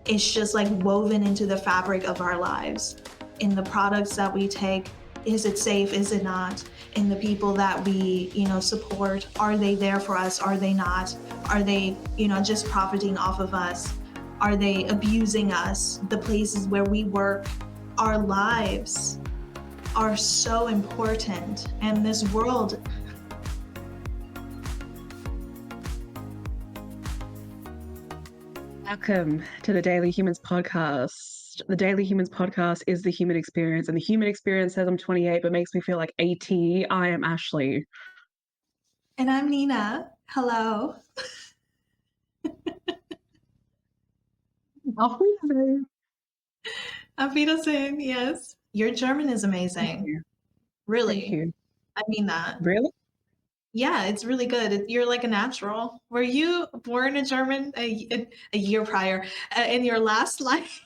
It's just like woven into the fabric of our lives. In the products that we take, is it safe? Is it not? In the people that we, support, are they there for us? Are they not? Are they, just profiting off of us? Are they abusing us? The places where we work, our lives are so important. And this world, welcome to the Daily Humans Podcast. The Daily Humans Podcast is the human experience, and the human experience says I'm 28 but makes me feel like 80. I am Ashley. and I'm Nina. Hello. Auf Wiedersehen. Auf Wiedersehen, yes. Your German is amazing. Thank you. Really. Thank you. I mean that. Really? Yeah, it's really good. You're like a natural. Were you born a German a year prior in your last life?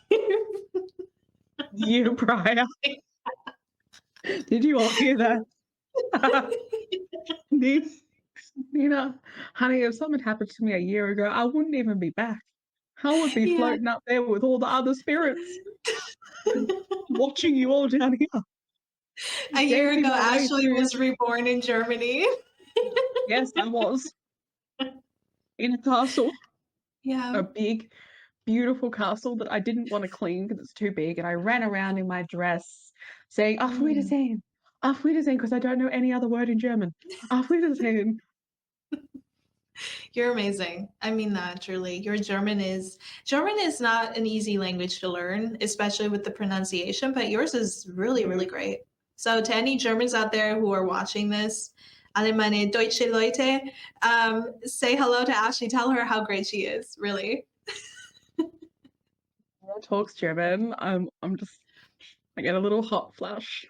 Year prior. Did you all hear that? Nina, honey, if something happened to me a year ago, I wouldn't even be back. I would be floating up there with all the other spirits, watching you all down here. A year ago, Ashley was reborn in Germany. Yes, I was. In a castle. Yeah. A big, beautiful castle that I didn't want to clean because it's too big. And I ran around in my dress saying, Auf Wiedersehen, because I don't know any other word in German. Auf Wiedersehen. You're amazing. I mean that, truly. Your German is not an easy language to learn, especially with the pronunciation, but yours is really, really great. So to any Germans out there who are watching this, alle meine deutsche Leute, say hello to Ashley. Tell her how great she is, really. Talks German. I get a little hot flash.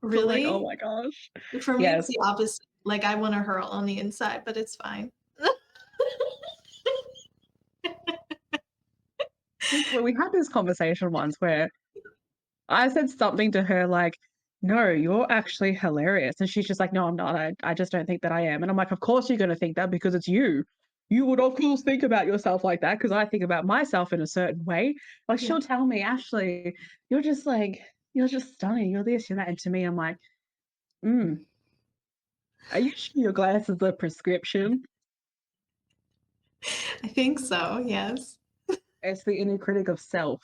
Really? Like, oh my gosh. For me, it's the opposite. Like, I want to hurl on the inside, but it's fine. Well, we had this conversation once where I said something to her like, no, you're actually hilarious. And she's just like, no, I'm not. I just don't think that I am. And I'm like, of course you're going to think that because it's you. You would, of course, think about yourself like that because I think about myself in a certain way. Like, she'll tell me, Ashley, you're just stunning. You're this, you're that. And to me, I'm like, are you sure your glasses are prescription? I think so, yes. It's the inner critic of self.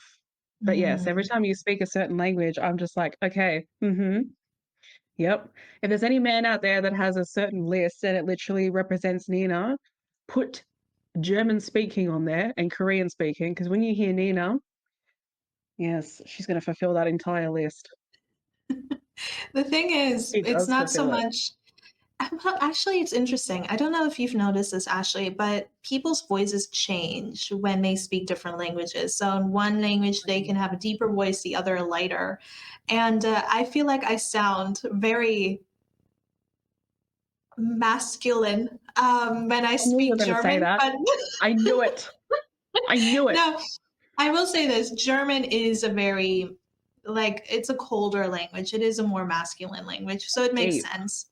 But yes, every time you speak a certain language, I'm just like, okay, yep. If there's any man out there that has a certain list and it literally represents Nina, put German speaking on there and Korean speaking, because when you hear Nina, yes, she's going to fulfill that entire list. The thing is, it's not so much. Well, actually, it's interesting. I don't know if you've noticed this, Ashley, but people's voices change when they speak different languages. So in one language, they can have a deeper voice, the other a lighter. And I feel like I sound very masculine when I speak German. Say that. But I knew it. I knew it. No, I will say this. German is a very, it's a colder language. It is a more masculine language. So it makes sense.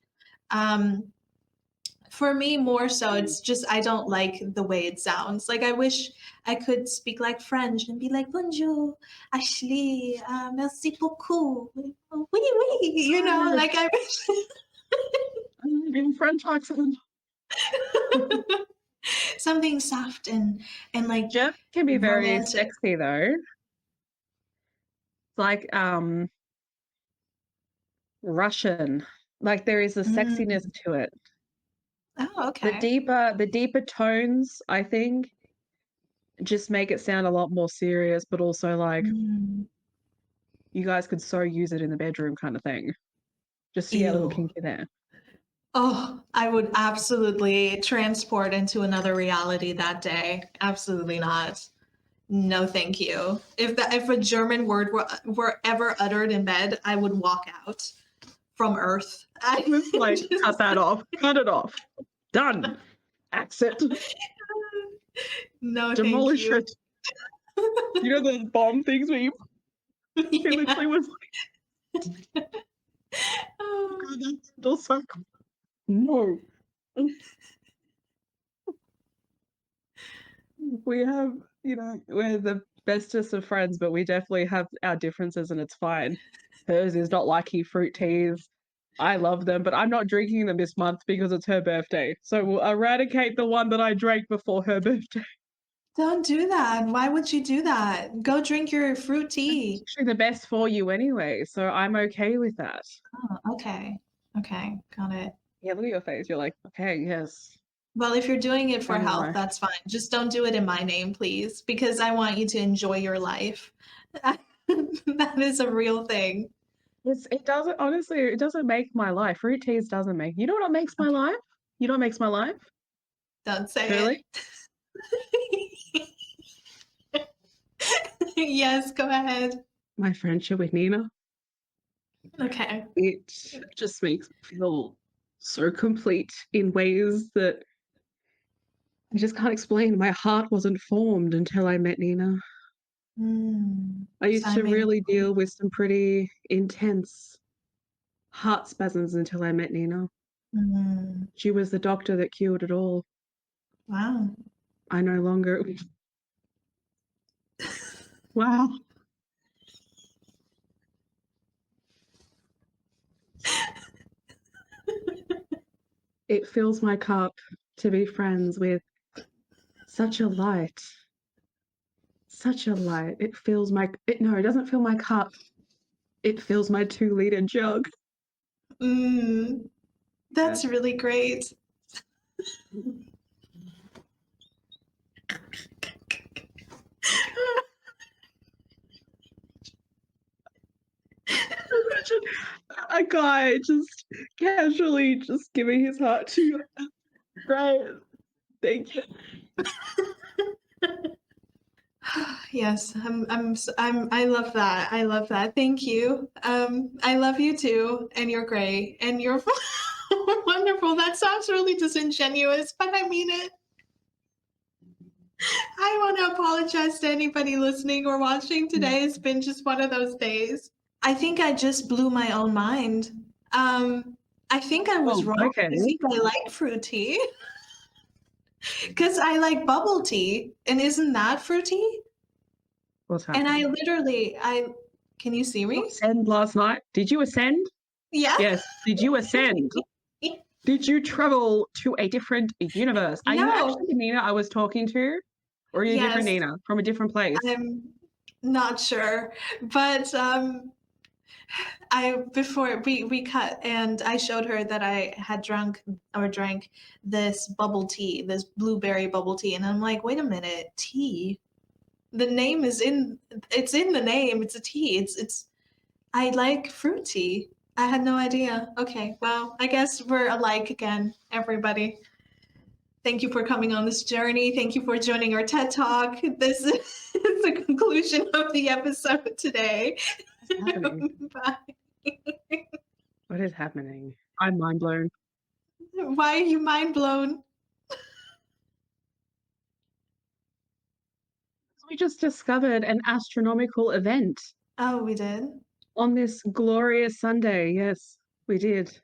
For me, more so, it's just I don't like the way it sounds. Like, I wish I could speak like French and be like, bonjour, Ashley, merci beaucoup, oui, oui, like I wish. In French accent. Something soft and like German can be very romantic. sexy though. Like Russian. Like there is a sexiness to it. Oh, okay. The deeper tones, I think, just make it sound a lot more serious, but also like you guys could so use it in the bedroom kind of thing. Just to get a little kinky there. Oh, I would absolutely transport into another reality that day. Absolutely not. No, thank you. If a German word were ever uttered in bed, I would walk out from Earth. I was like, cut that off. Cut it off. Done. Exit. No, demolish thank you. It. You know those bomb things where you it literally was like God, that's still so cool. No. We have, where the bestest of friends, but we definitely have our differences and it's fine. Hers is not liking fruit teas. I love them, but I'm not drinking them this month because it's her birthday. So we'll eradicate the one that I drank before her birthday. Don't do that. Why would you do that? Go drink your fruit It's tea. actually the best for you anyway, so I'm okay with that. Oh, okay. Okay, got it. Yeah, look at your face. You're like, okay, yes. Well, if you're doing it for So am health, I. that's fine. Just don't do it in my name, please, because I want you to enjoy your life. That is a real thing. It doesn't, honestly, it doesn't make my life. Fruit teas doesn't make. You know what makes my Okay, life? You know what makes my life? don't say Shirley? it. Yes, go ahead. My friendship with Nina. Okay. It just makes me feel so complete in ways that I just can't explain. My heart wasn't formed until I met Nina. I used to Simon. really deal with some pretty intense heart spasms until I met Nina. Mm, She was the doctor that cured it all. wow. I no longer. Wow. It fills my cup to be friends with such a light. Such a light. It fills my. No, it doesn't fill my cup. It fills my 2-liter jug. Mm, Yeah. that's really great. Imagine a guy just casually just giving his heart to you. Great. Thank you. Yes, I love that. I love that. Thank you. I love you too, and you're great, and you're wonderful. That sounds really disingenuous, but I mean it. I want to apologize to anybody listening or watching today. It's been just one of those days. I think I just blew my own mind. I think I was Oh, wrong. okay. I think I like fruit tea because I like bubble tea, and isn't that fruity? What's And happening? I can you see You me? ascend last night? Did you ascend? Yeah. Yes. Did you ascend? Did you travel to a different universe? Are you No. actually the Nina I was talking to? Or are you a different Yes, Nina from a different place? I'm not sure, but I before we cut and I showed her that I had drunk or drank this bubble tea, this blueberry bubble tea, and I'm like, wait a minute, tea. The name is in it's in the name. It's a tea. It's I like fruit tea. I had no idea. Okay, well, I guess we're alike again, everybody. Thank you for coming on this journey. Thank you for joining our TED Talk. This is the conclusion of the episode today. What's happening? Bye. What is happening? I'm mind blown. Why are you mind blown? We just discovered an astronomical event Oh, we did. on this glorious Sunday. Yes, we did.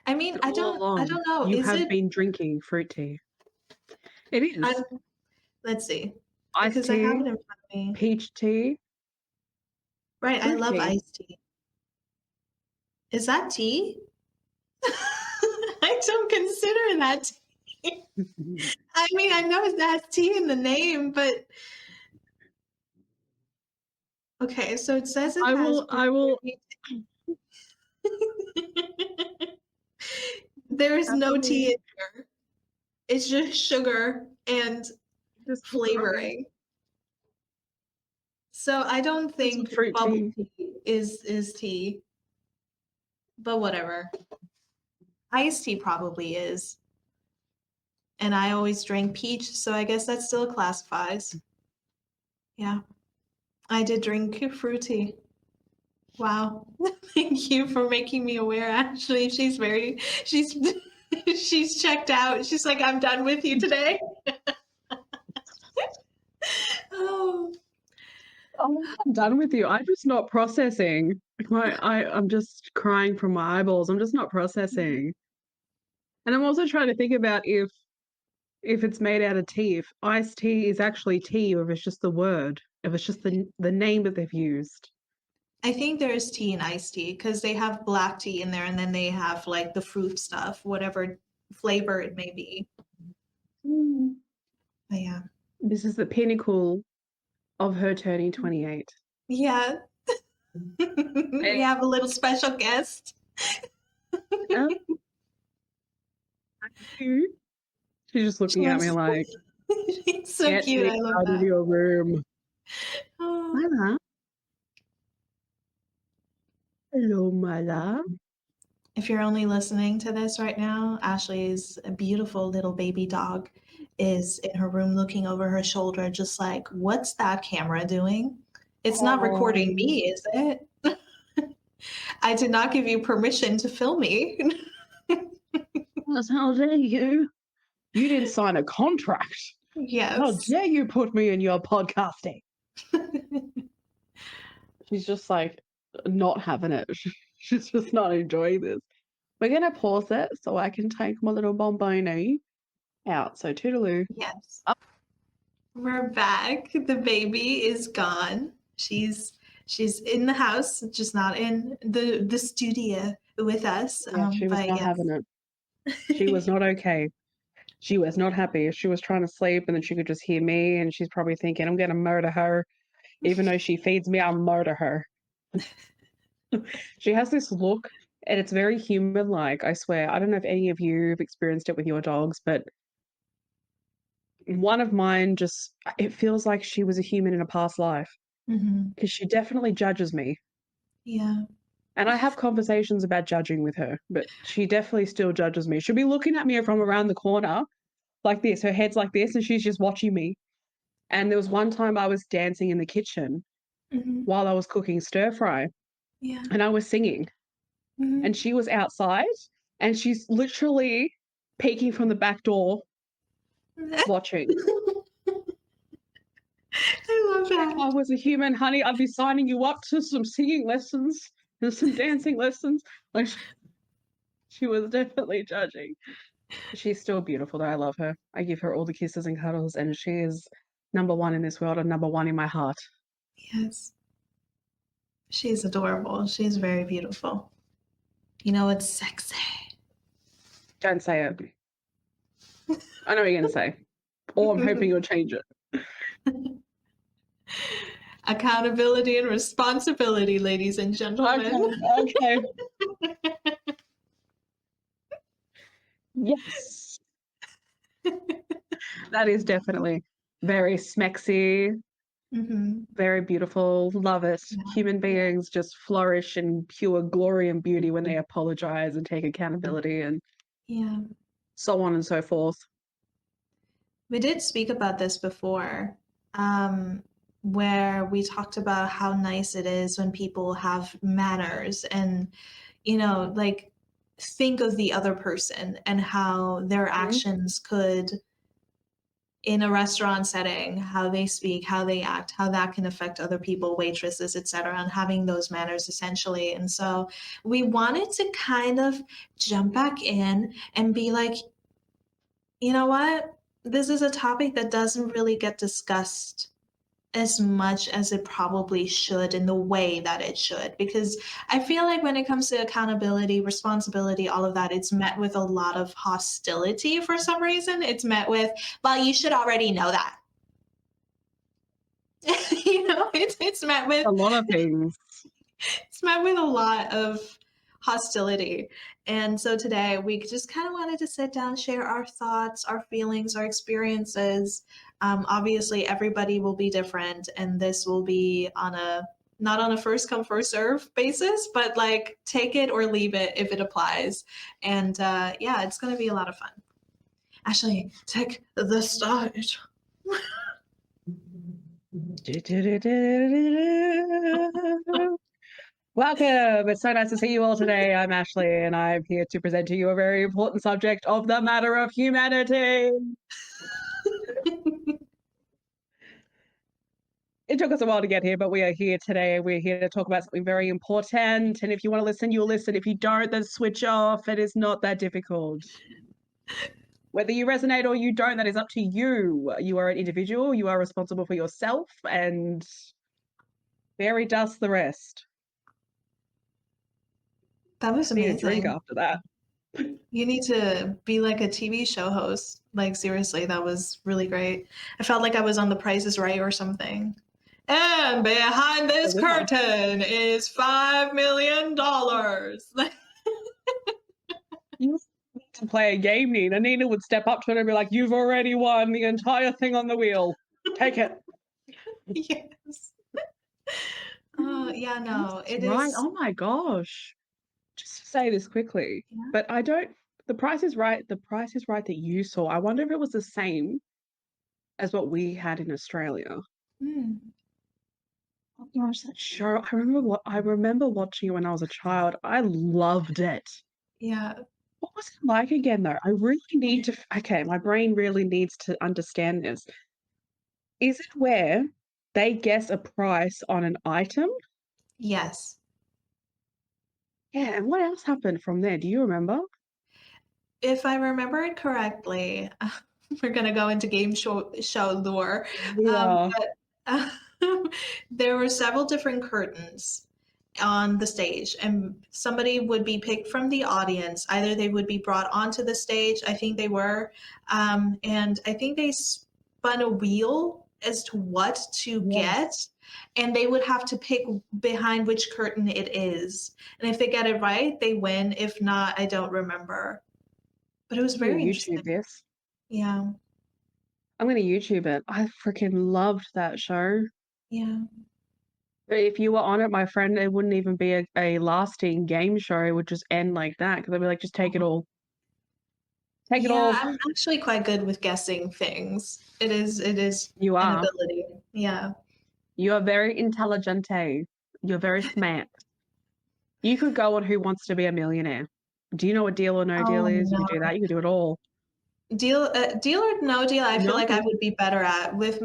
I mean, But all I along, don't know. you Is have it? been drinking fruit tea. It I, is let's see, iced because I have tea, it in front of me. peach tea, Right, I fruit love tea. iced tea. Is that tea? I don't consider that tea. I mean, I know it has tea in the name, but okay, so it says it has I will blueberry. There is no tea happily in here. It's just sugar and just keep going. flavoring. So I don't This is think fruit bubble tea. tea is tea, but whatever. Iced tea probably is. And I always drank peach, so I guess that still classifies. Yeah, I did drink fruity. Wow. Thank you for making me aware. Actually, she's she's checked out. She's like, I'm done with you today. Oh, I'm done with you. I'm just not processing. I'm just crying from my eyeballs. I'm just not processing. And I'm also trying to think about if if it's made out of tea, if iced tea is actually tea, or if it's just the word, if it's just the name that they've used. I think there's tea and iced tea because they have black tea in there and then they have like the fruit stuff, whatever flavor it may be. Mm. But yeah. This is the pinnacle of her turning 28. Yeah. We have a little special guest. Oh, she's just looking at me like, She's so get cute. me I love out of that. your room. Oh. Mama. Hello, my love. If you're only listening to this right now, Ashley's beautiful little baby dog is in her room looking over her shoulder, just like, what's that camera doing? It's not recording me, is it? I did not give you permission to film me. How dare you? You didn't sign a contract. How Yes. dare you put me in your podcasting? She's just like not having it. She's just not enjoying this. We're going to pause it so I can take my little bomboni out. So toodaloo. Yes. Up. We're back. The baby is gone. She's in the house, just not in the studio with us. Yeah, she was But not yes. having it. She was not okay. She was not happy. She was trying to sleep and then she could just hear me and she's probably thinking, I'm going to murder her. Even though she feeds me, I'll murder her. She has this look and it's very human-like, I swear. I don't know if any of you have experienced it with your dogs, but one of mine just, it feels like she was a human in a past life Mhm. because she definitely judges me. Yeah. And I have conversations about judging with her, but she definitely still judges me. She'll be looking at me from around the corner like this, her head's like this, and she's just watching me. And there was one time I was dancing in the kitchen Mhm. while I was cooking stir fry Yeah. and I was singing. Mhm. And she was outside and she's literally peeking from the back door watching. I love If that. I was a human, honey, I'd be signing you up to some singing lessons and some dancing lessons. Like she was definitely judging. She's still beautiful though. I love her. I give her all the kisses and cuddles and she is number one in this world and number one in my heart. Yes. She's adorable. She's very beautiful. You know, it's sexy. Don't say it. I know what you're going to say. Or I'm hoping you'll change it. Accountability and responsibility, ladies and gentlemen. Okay. Yes. That is definitely very smexy, very beautiful. Love it. Yeah. Human beings just flourish in pure glory and beauty when they apologize and take accountability and Yeah. so on and so forth. We did speak about this before, where we talked about how nice it is when people have manners and, you know, like think of the other person and how their actions could, in a restaurant setting, how they speak, how they act, how that can affect other people, waitresses, etc., and having those manners essentially. And so we wanted to kind of jump back in and be like, you know what? This is a topic that doesn't really get discussed as much as it probably should in the way that it should. Because I feel like when it comes to accountability, responsibility, all of that, it's met with a lot of hostility for some reason. It's met with, well, you should already know that. You know, it's met with A lot of things. it's met with a lot of hostility. And so today we just kind of wanted to sit down, share our thoughts, our feelings, our experiences. Obviously, everybody will be different, and this will be on a not on a first come first serve basis, but like take it or leave it if it applies. And yeah, it's going to be a lot of fun. Ashley, take the start. Welcome. It's so nice to see you all today. I'm Ashley, and I'm here to present to you a very important subject of the matter of humanity. It took us a while to get here, but we are here today. We're here to talk about something very important. And if you want to listen, you'll listen. If you don't, then switch off. It is not that difficult. Whether you resonate or you don't, that is up to you. You are an individual. You are responsible for yourself, and fairy dust the rest. That was Need a drink amazing. after that. You need to be like a TV show host. Like, seriously, that was really great. I felt like I was on The Price is Right or something. And behind this winner. curtain is $5 million. You need to play a game, Nina. Nina would step up to it and be like, "You've already won the entire thing on the wheel. Take it." Yes. Yeah, no, That's it right. is. Oh my gosh. Just to say this quickly, Yeah. but I don't. The Price is Right. The Price is Right that you saw. I wonder if it was the same as what we had in Australia. Mm, Oh gosh, that show! I remember watching it when I was a child. I loved it. yeah. What was it like again, though? I really need to. Okay, my brain really needs to understand this. Is it where they guess a price on an item? Yes. Yeah, and what else happened from there? Do you remember? If I remember it correctly, we're gonna go into game show lore. Yeah. But there were several different curtains on the stage, and somebody would be picked from the audience. Either they would be brought onto the stage, I think they were, and I think they spun a wheel as to what to get, Yes. and they would have to pick behind which curtain it is. And if they get it right, they win. If not, I don't remember. But it was I'm gonna very YouTube interesting. this. Yeah, I'm gonna YouTube it. I freaking loved that show. yeah. But if you were on it, my friend, it wouldn't even be a lasting game show. It would just end like that because I'd be like, just take it all. Take it Yeah, all. I'm actually quite good with guessing things. It is You an are. ability. Yeah. You are very intelligente. You're very smart. You could go on Who Wants to Be a Millionaire. Do you know what Deal or No Deal Oh is? You could do no. that. You could do it all. Deal or no deal, I feel No like I deal. would be better at. With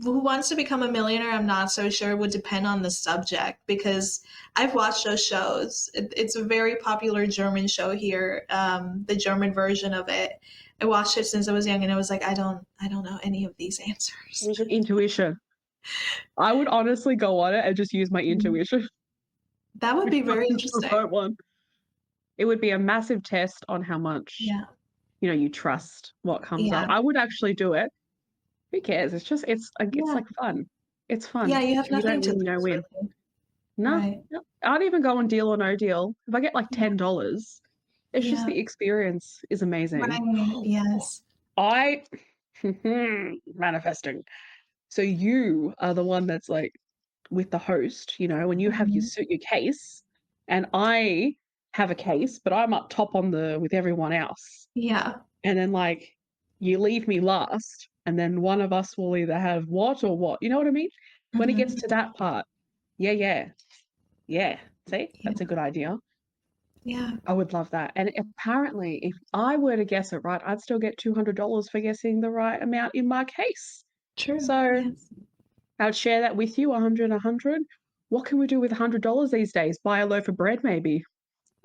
Who Wants to Become a Millionaire, I'm not so sure. It would depend on the subject because I've watched those shows. It's a very popular German show here, the German version of it. I watched it since I was young, and I was like, I don't know any of these answers. Use your intuition. I would honestly go on it and just use my Mhm. intuition. That would be very It's the interesting. right one. It would be a massive test on how much, Yeah, you trust what comes up. yeah, I would actually do it. Who cares? It's yeah, like fun. It's yeah. fun. You have You nothing don't to win, you don't lose, win. really. No, Right. no. I'd even go on Deal or No Deal. If I get like Yeah, $10, it's just yeah. the experience is amazing. Right. Yes. I manifesting. So you are the one that's like with the host, when you have Mhm. your case, and I have a case, but I'm up top on the with everyone else. Yeah. And then like you leave me last, and then one of us will either have what or what. You know what I mean? When it gets Mhm. to that part, yeah, yeah, yeah. See, Yeah. that's a good idea. Yeah. I would love that. And apparently, if I were to guess it right, I'd still get $200 for guessing the right amount in my case. True. So Yes. I'd share that with you, 100, 100. What can we do with $100 these days? Buy a loaf of bread, maybe.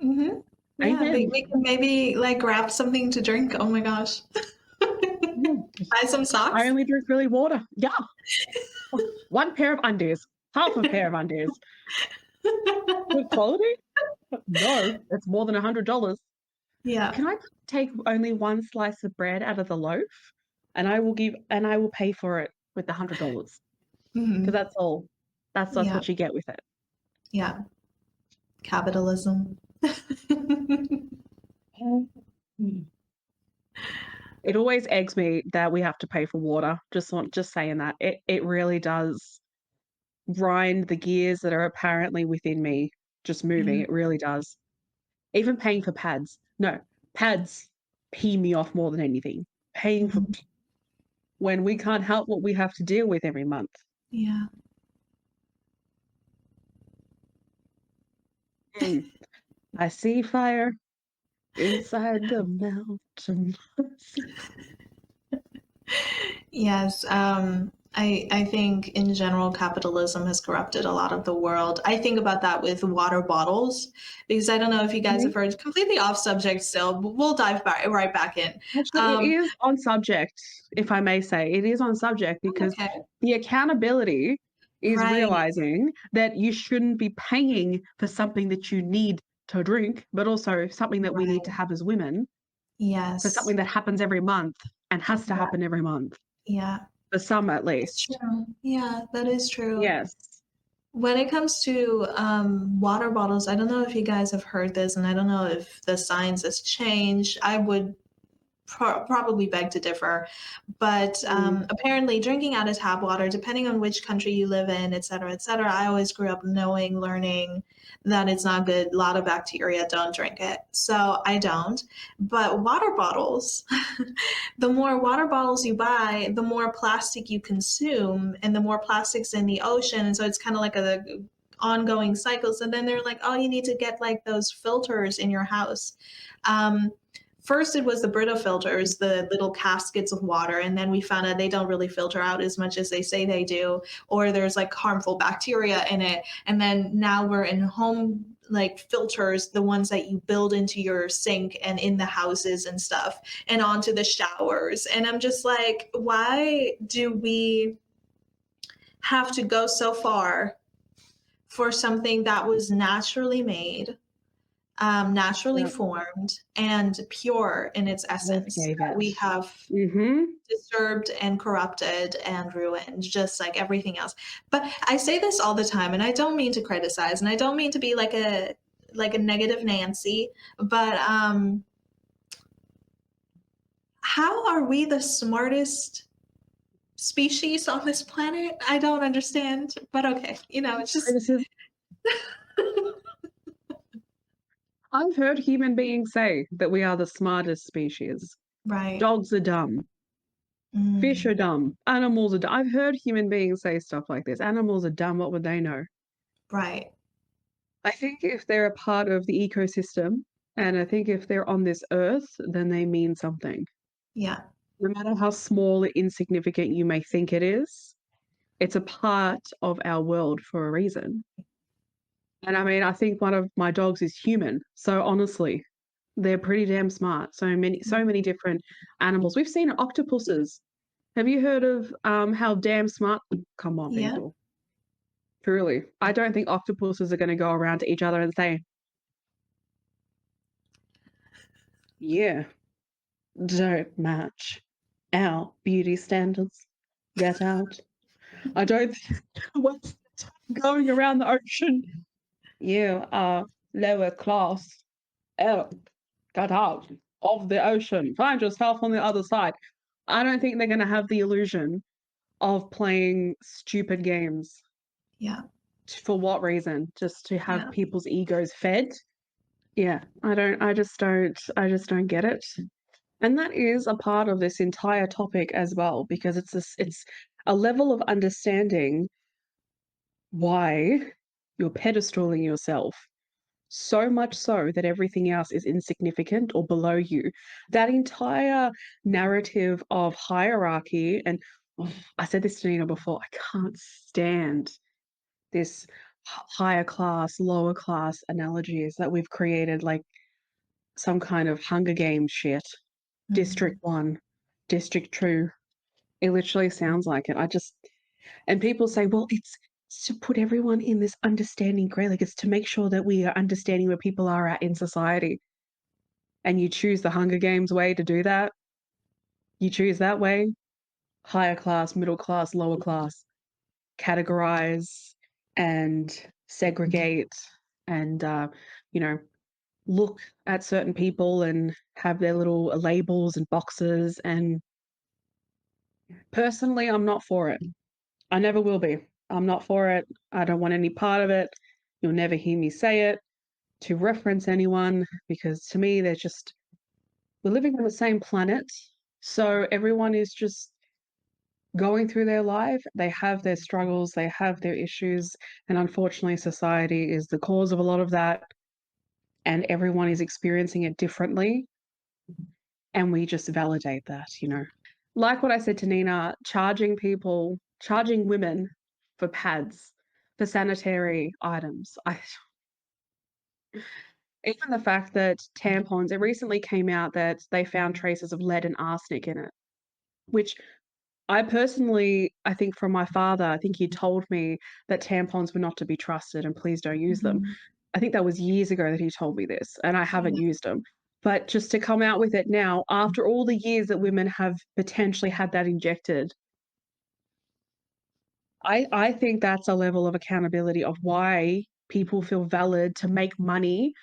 Mhm. Yeah, Amen. we can maybe, like, grab something to drink. Oh my gosh. Mm. Buy some I socks? only drink really water. Yeah. One pair of undies, half a pair of undies. Good quality? No, it's more than $100. Yeah. Can I take only one slice of bread out of the loaf? And I will pay for it with the $100. Because Mhm. that's all. That's Yeah. what you get with it. Yeah. Capitalism. Mm. It always eggs me that we have to pay for water. Just saying that. It really does grind the gears that are apparently within me just moving. Yeah. It really does. Even paying for pads. No, pads pee me off more than anything. Paying for Mhm. when we can't help what we have to deal with every month. Yeah. Mm. I see fire inside the mountain. Yes. I think in general, capitalism has corrupted a lot of the world. I think about that with water bottles because I don't know if you guys Mhm. have heard, completely off subject still, but we'll dive back, right back in. Actually, it Um, is on subject, if I may say. It is on subject because okay, the accountability is right. realizing that you shouldn't be paying for something that you need to drink, but also something that we need to Right. have as women, for Yes. something that happens every month and has to Yeah. happen every month, Yeah. for some at That's least. true. Yeah, that is true. Yes. When it comes to water bottles, I don't know if you guys have heard this, and I don't know if the science has changed. I would probably beg to differ. But Mm. apparently, drinking out of tap water, depending on which country you live in, et cetera, I always grew up knowing, learning that it's not good. A lot of bacteria, don't drink it. So I don't. But water bottles, the more water bottles you buy, the more plastic you consume, and the more plastics in the ocean. And so it's kind of like a ongoing cycles. And then they're like, oh, you need to get like those filters in your house. Um, First, it was the Brita filters, the little caskets of water, and then we found out they don't really filter out as much as they say they do, or there's like harmful bacteria in it. And then now we're in home like filters, the ones that you build into your sink and in the houses and stuff, and onto the showers. And I'm just like, why do we have to go so far for something that was naturally made, naturally Yep. formed, and pure in its God essence, gave that it. we have Mhm. disturbed and corrupted and ruined, just like everything else. But I say this all the time, and I don't mean to criticize, and I don't mean to be like a negative Nancy, but how are we the smartest species on this planet? I don't understand, but okay, it's just Criticism. I've heard human beings say that we are the smartest species. right. Dogs are dumb. Fish Mm, are dumb. Animals are dumb. I've heard human beings say stuff like this. Animals are dumb. What would they know? right. I think if they're a part of the ecosystem, and I think if they're on this earth, then they mean something. Yeah. No matter how small or insignificant you may think it is, it's a part of our world for a reason. And I mean, I think one of my dogs is human. So honestly, they're pretty damn smart. So many different animals. We've seen octopuses. Have you heard of how damn smart? Come on, Yeah. people. Truly. I don't think octopuses are going to go around to each other and say, yeah, don't match our beauty standards. Get out. I don't think what's going around the ocean. You are lower class. Oh, get out of the ocean. Find yourself on the other side. I don't think they're going to have the illusion of playing stupid games. Yeah. For what reason? Just to have Yeah. people's egos fed? Yeah, I just don't get it. And that is a part of this entire topic as well, because it's a level of understanding why you're pedestaling yourself so much so that everything else is insignificant or below you. That entire narrative of hierarchy, and oh, I said this to Nina before, I can't stand this higher class, lower class analogies that we've created, like some kind of Hunger Games shit. District Mhm. 1, District 2. It literally sounds like it. And people say, well, it's to put everyone in this understanding grey, like it's to make sure that we are understanding where people are at in society. And you choose the Hunger Games way to do that. You choose that way, higher class, middle class, lower class, categorize and segregate and, you know, look at certain people and have their little labels and boxes. And personally, I'm not for it. I never will be. I'm not for it. I don't want any part of it. You'll never hear me say it to reference anyone because to me, we're living on the same planet. So everyone is just going through their life. They have their struggles, they have their issues. And unfortunately, society is the cause of a lot of that. And everyone is experiencing it differently. And we just validate that. Like what I said to Nina, charging people charging women for pads, for sanitary items. Even the fact that tampons, it recently came out that they found traces of lead and arsenic in it, which I think from my father, I think he told me that tampons were not to be trusted and please don't use them. Mhm. I think that was years ago that he told me this, and I haven't Yeah. used them. But just to come out with it now, after all the years that women have potentially had that injected, I think that's a level of accountability of why people feel valid to make money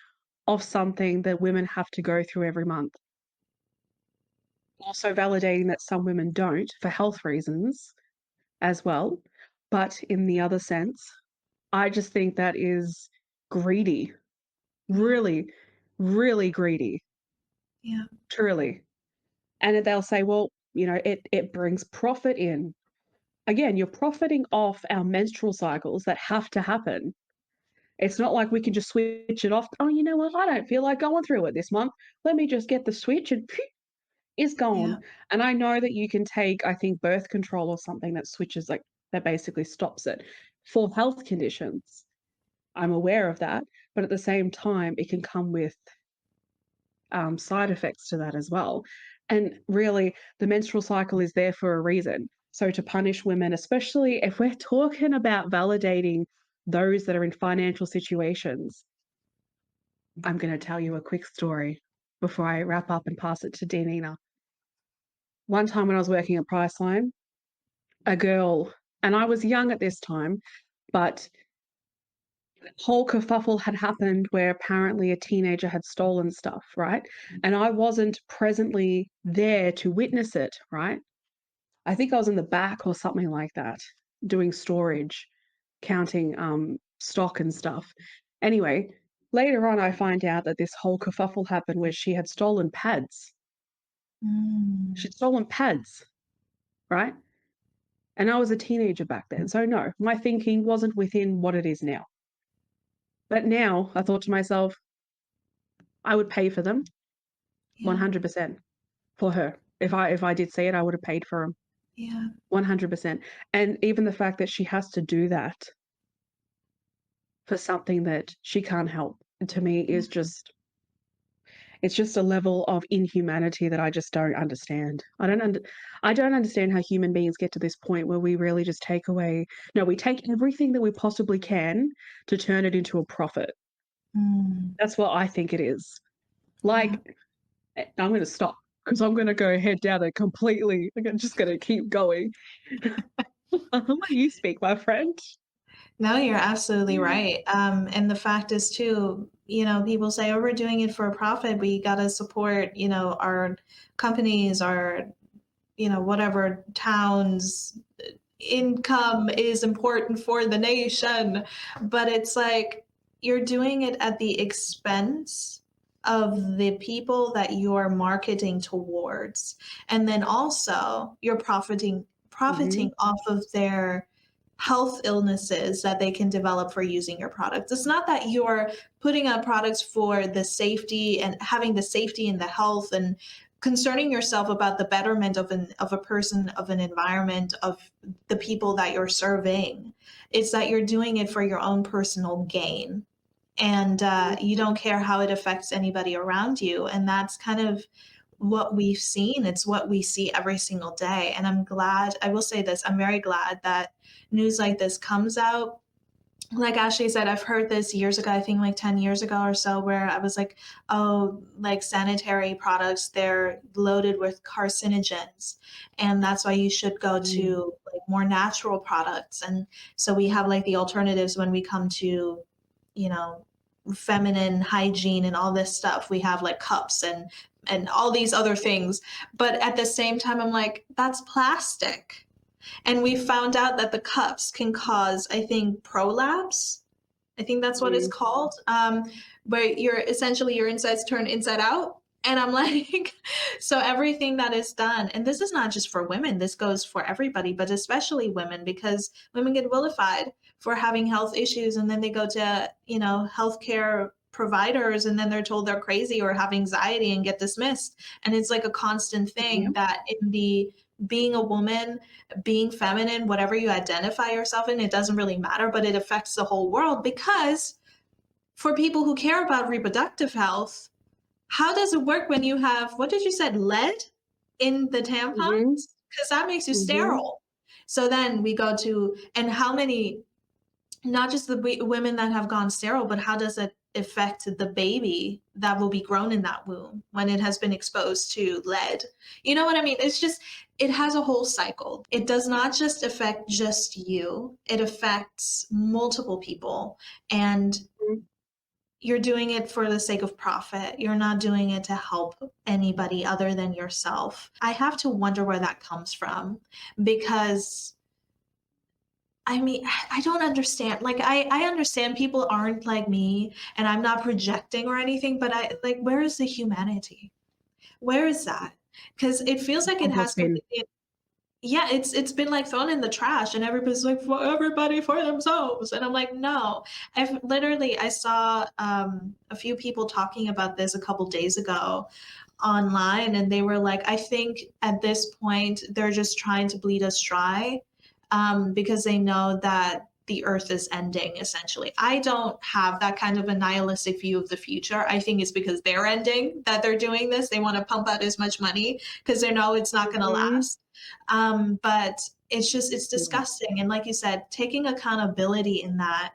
off something that women have to go through every month. Also validating that some women don't for health reasons as well. But in the other sense, I just think that is greedy. Yeah. Really, really greedy. Yeah. Truly. And then they'll say, well, it brings profit in. Again, you're profiting off our menstrual cycles that have to happen. It's not like we can just switch it off. Oh, you know what? I don't feel like going through it this month. Let me just get the switch and it's Yeah. gone. And I know that you can take, I think, birth control or something that switches, like, that basically stops it for health conditions. I'm aware of that. But at the same time, it can come with side effects to that as well. And really, the menstrual cycle is there for a reason. So to punish women, especially if we're talking about validating those that are in financial situations, I'm going to tell you a quick story before I wrap up and pass it to Danina. One time when I was working at Priceline, a girl, and I was young at this time, but whole kerfuffle had happened where apparently a teenager had stolen stuff, right? And I wasn't presently there to witness it, right? I think I was in the back or something like that, doing storage, counting stock and stuff. Anyway, later on, I find out that this whole kerfuffle happened where she had stolen pads. Mm. She'd stolen pads, right? And I was a teenager back then. So, no, my thinking wasn't within what it is now. But now I thought to myself, I would pay for them Yeah. 100% for her. If I did see it, I would have paid for them Yeah. 100%. And even the fact that she has to do that for something that she can't help, to me Yeah. is just it's just a level of inhumanity that I just don't understand. I don't understand how human beings get to this point where we really just take away no, we take everything that we possibly can to turn it into a profit. Mm. That's what I think it is. Yeah. Like, I'm going to stop because I'm going to go head down it completely. I'm just going to keep going. I'll let you speak, my friend. No, you're absolutely Mm. right. And the fact is too, people say, "Oh, we're doing it for a profit. We gotta support, our companies, our, whatever towns income is important for the nation." But it's like you're doing it at the expense of the people that you're marketing towards. And then also you're profiting Mhm. off of their health illnesses that they can develop for using your products. It's not that you're putting out products for the safety and having the safety and the health and concerning yourself about the betterment of a person, of an environment, of the people that you're serving. It's that you're doing it for your own personal gain, and you don't care how it affects anybody around you. And that's kind of what we've seen. It's what we see every single day. And I will say this, I'm very glad that news like this comes out. Like Ashley said, I've heard this years ago, I think like 10 years ago or so, where I was like, oh, like sanitary products, they're loaded with carcinogens. And that's why you should go Mm. to like more natural products. And so we have like the alternatives when we come to, you know, feminine hygiene and all this stuff. We have like cups and all these other things. But at the same time, I'm like, that's plastic. And we found out that the cups can cause, I think, prolapse. I think that's what it's Mm. called. Where your insides turn inside out. And I'm like, so everything that is done, and this is not just for women, this goes for everybody, but especially women, because women get vilified for having health issues. And then they go to, healthcare providers and then they're told they're crazy or have anxiety and get dismissed. And it's like a constant thing Yep. that in the being a woman, being feminine, whatever you identify yourself in, it doesn't really matter, but it affects the whole world because for people who care about reproductive health, how does it work when you have, what did you said, lead in the Mm-hmm. tampons? Because that makes you Mm-hmm. sterile. So then we go to, and how many, not just the women that have gone sterile, but how does it affect the baby that will be grown in that womb when it has been exposed to lead? You know what I mean? It's just, it has a whole cycle. It does not just affect just you, it affects multiple people. And you're doing it for the sake of profit. You're not doing it to help anybody other than yourself. I have to wonder where that comes from because I mean, I don't understand. Like, I understand people aren't like me and I'm not projecting or anything, but I like, where is the humanity? Where is that? Because it feels like it has Compost bin. completely, yeah, it's been like thrown in the trash and everybody's like, for everybody for themselves. And I'm like, no. I saw a few people talking about this a couple days ago online, and they were like, I think at this point they're just trying to bleed us dry, because they know that the earth is ending essentially. I don't have that kind of a nihilistic view of the future. I think it's because they're ending that they're doing this. They want to pump out as much money because they know it's not going to Mm-hmm. last. But it's just, it's Yeah. disgusting. And like you said, taking accountability in that,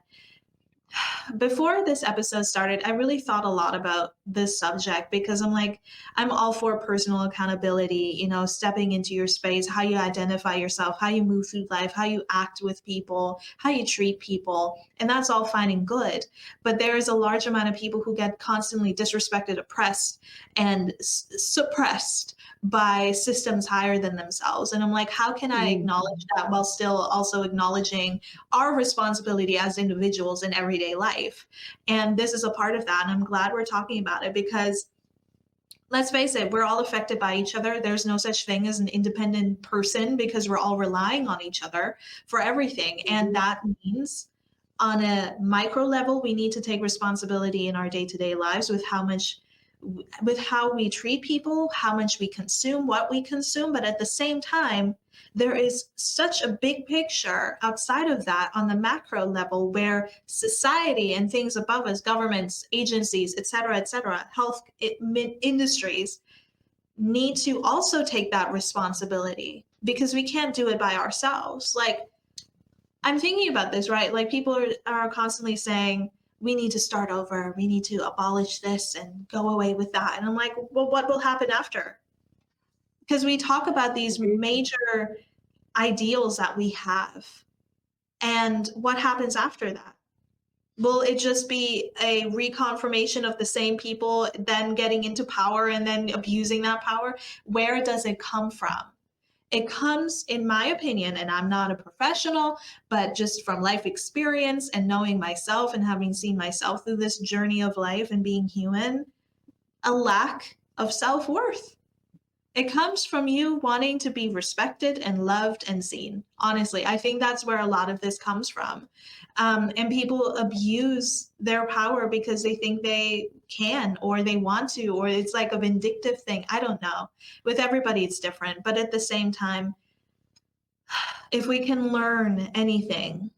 before this episode started, I really thought a lot about this subject because I'm like, I'm all for personal accountability, you know, stepping into your space, how you identify yourself, how you move through life, how you act with people, how you treat people. And that's all fine and good. But there is a large amount of people who get constantly disrespected, oppressed, and suppressed by systems higher than themselves. And I'm like, how can I Mm-hmm. acknowledge that while still also acknowledging our responsibility as individuals in everyday life? And this is a part of that. And I'm glad we're talking about it because let's face it, we're all affected by each other. There's no such thing as an independent person because we're all relying on each other for everything. And that means on a micro level, we need to take responsibility in our day to day lives with how much, with how we treat people, how much we consume, what we consume. But at the same time, there is such a big picture outside of that on the macro level where society and things above us, governments, agencies, et cetera, health industries need to also take that responsibility because we can't do it by ourselves. Like, I'm thinking about this, right? Like, people are constantly saying, we need to start over, we need to abolish this and go away with that. And I'm like, well, what will happen after? Because we talk about these Mm-hmm. major ideals that we have. And what happens after that? Will it just be a reconfirmation of the same people then getting into power and then abusing that power? Where does it come from? It comes, in my opinion, and I'm not a professional, but just from life experience and knowing myself and having seen myself through this journey of life and being human, a lack of self worth. It comes from you wanting to be respected and loved and seen. Honestly, I think that's where a lot of this comes from. And people abuse their power because they think they can or they want to, or it's like a vindictive thing. I don't know. With everybody, it's different. But at the same time, if we can learn anything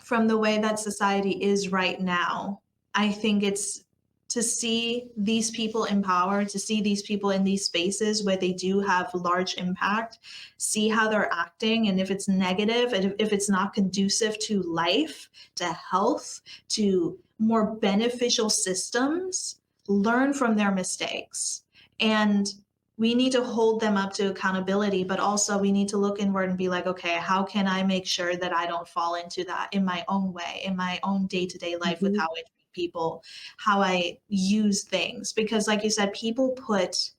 from the way that society is right now, I think it's to see these people in power, to see these people in these spaces where they do have large impact, see how they're acting. And if it's negative, and if it's not conducive to life, to health, to more beneficial systems, learn from their mistakes. And we need to hold them up to accountability, but also we need to look inward and be like, okay, how can I make sure that I don't fall into that in my own way, in my own day to day life with Mm-hmm. how I treat people, how I use things? Because, like you said, people put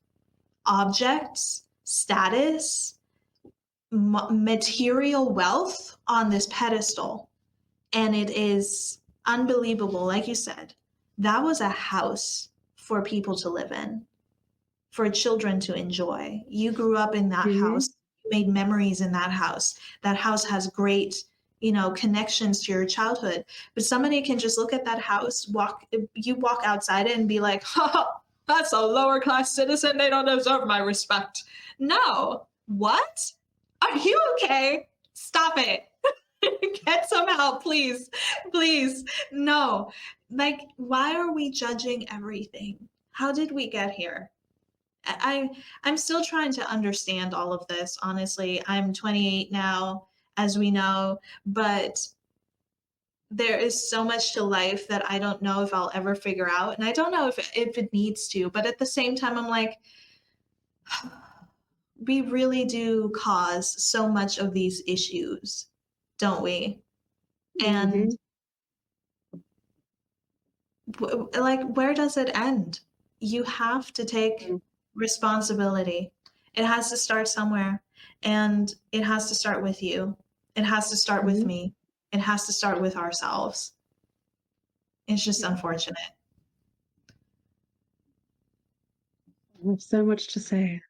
objects, status, material wealth on this pedestal. And it is unbelievable. Like you said, that was a house for people to live in, for children to enjoy. You grew up in that Mm-hmm. house, you made memories in that house. That house has great, you know, connections to your childhood. But somebody can just look at that house, you walk outside it and be like, ha, that's a lower class citizen. They don't deserve my respect. No, What? Are you okay? Stop it. Get some help, please. Please. No. Like, why are we judging everything? How did we get here? I'm still trying to understand all of this, honestly. I'm 28 now, as we know, but there is so much to life that I don't know if I'll ever figure out. And I don't know if it needs to, but at the same time, I'm like, we really do cause so much of these issues, don't we? And Mhm. like, where does it end? You have to take Mm. responsibility. It has to start somewhere, and it has to start with you. It has to start with Mhm. me. It has to start with ourselves. It's just Yeah. unfortunate. I have so much to say.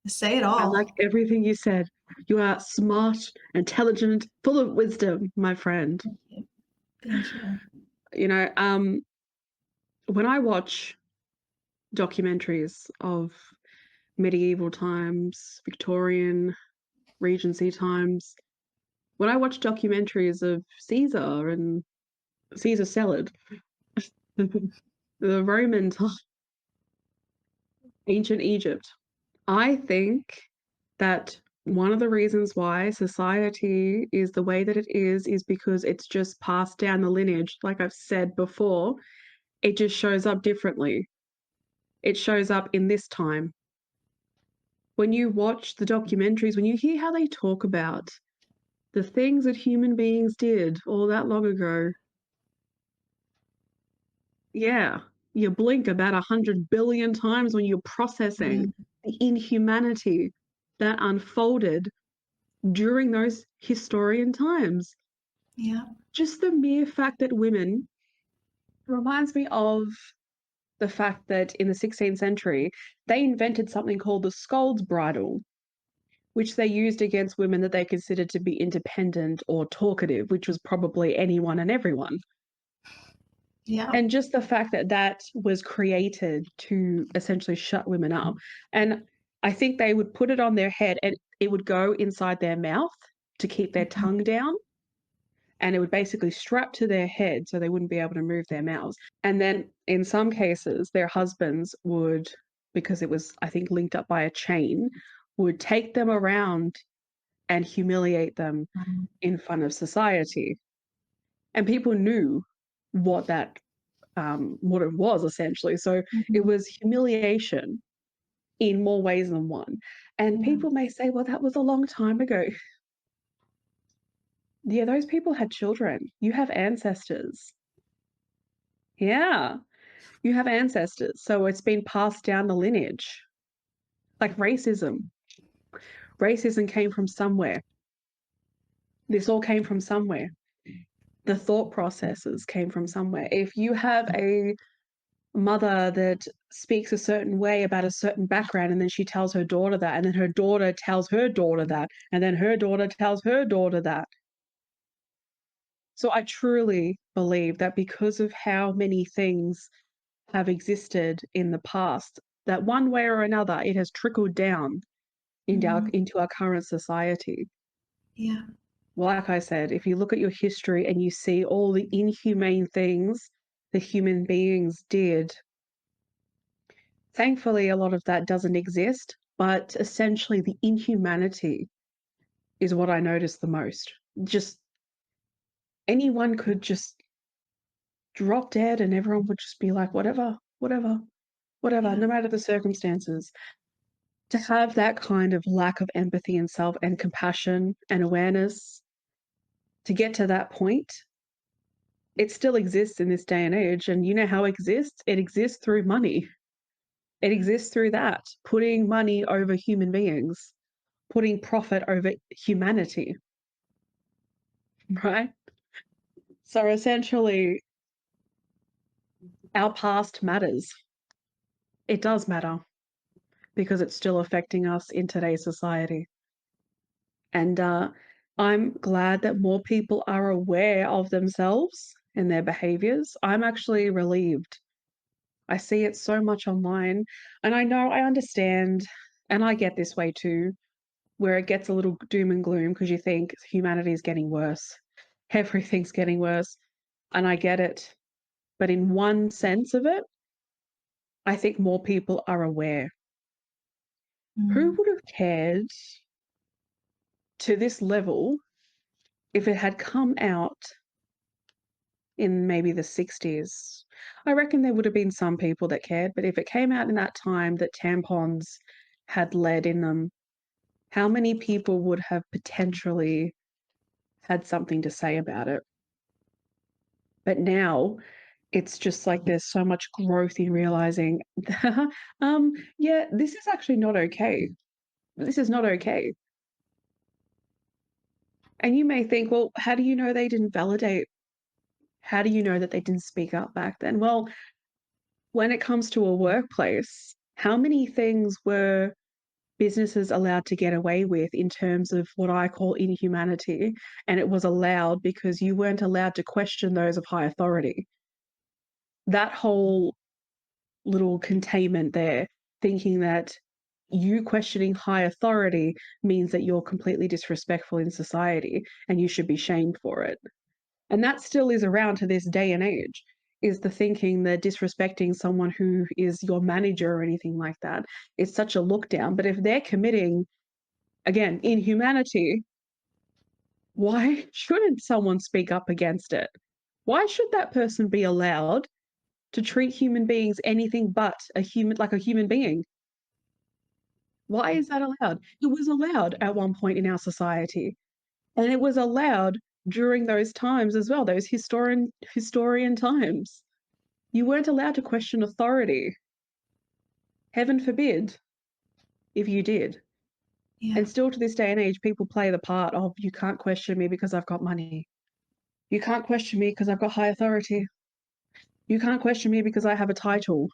Say it I like all. everything you said. You are smart, intelligent, full of wisdom, my friend. Thank you. Thank you. You know, when I watch documentaries of medieval times, Victorian, Regency times, when I watch documentaries of Caesar and Caesar salad, the Roman time, ancient Egypt, I think that one of the reasons why society is the way that it is because it's just passed down the lineage. Like I've said before, it just shows up differently. It shows up in this time. When you watch the documentaries, when you hear how they talk about the things that human beings did all that long ago, yeah, you blink about 100 billion times when you're processing Mm, the inhumanity that unfolded during those historian times. yeah. Just the mere fact that women reminds me of the fact that in the 16th century, they invented something called the scold's bridle, which they used against women that they considered to be independent or talkative, which was probably anyone and everyone. Yeah. And just the fact that that was created to essentially shut women up. And I think they would put it on their head and it would go inside their mouth to keep their Mhm. tongue down. And it would basically strap to their head so they wouldn't be able to move their mouths. And then in some cases, their husbands would, because it was, I think, linked up by a chain, would take them around and humiliate them Mm, in front of society. And people knew what that what it was essentially. So it mhm. was humiliation in more ways than one. And Yeah. people may say, well, that was a long time ago. Yeah, those people had children. You have ancestors. Yeah, you have ancestors. So it's been passed down the lineage. Like racism. Racism came from somewhere. This all came from somewhere. The thought processes came from somewhere. If you have a mother that speaks a certain way about a certain background and then she tells her daughter that and then her daughter tells her daughter that and then her daughter tells her daughter that. So I truly believe that because of how many things have existed in the past, that one way or another it has trickled down Mhm. into our current society. Yeah. Like I said, if you look at your history and you see all the inhumane things the human beings did, thankfully, a lot of that doesn't exist, but essentially the inhumanity is what I notice the most. Just anyone could just drop dead and everyone would just be like, whatever, whatever, whatever, Yeah. no matter the circumstances. To have that kind of lack of empathy and self and compassion and awareness to get to that point, it still exists in this day and age. And you know how it exists? It exists through money. It exists through that, putting money over human beings, putting profit over humanity, right? So essentially, our past matters. It does matter because it's still affecting us in today's society. And I'm glad that more people are aware of themselves and their behaviors. I'm actually relieved. I see it so much online, and I know I understand, and I get this way too. where it gets a little doom and gloom because you think humanity is getting worse. Everything's getting worse. And I get it. But in one sense of it, I think more people are aware. Who Mm. would have cared to this level if it had come out in maybe the 60s? I reckon there would have been some people that cared, but if it came out in that time that tampons had lead in them, how many people would have potentially had something to say about it? But now it's just like there's so much growth in realizing, yeah, this is actually not okay. This is not okay. And you may think, well, how do you know they didn't validate? How do you know that they didn't speak up back then? Well, when it comes to a workplace, how many things were businesses allowed to get away with in terms of what I call inhumanity? And it was allowed because you weren't allowed to question those of high authority. That whole little containment there, thinking that you questioning high authority means that you're completely disrespectful in society and you should be shamed for it. And that still is around to this day and age, is the thinking that disrespecting someone who is your manager or anything like that is such a look down. But if they're committing, again, inhumanity, why shouldn't someone speak up against it? Why should that person be allowed to treat human beings anything but a human, like a human being? Why is that allowed? It was allowed at one point in our society, and it was allowed during those times as well, those historian times. You weren't allowed to question authority. Heaven forbid if you did. Yeah. And still to this day and age, people play the part of you can't question me because I've got money. You can't question me because I've got high authority. You can't question me because I have a title.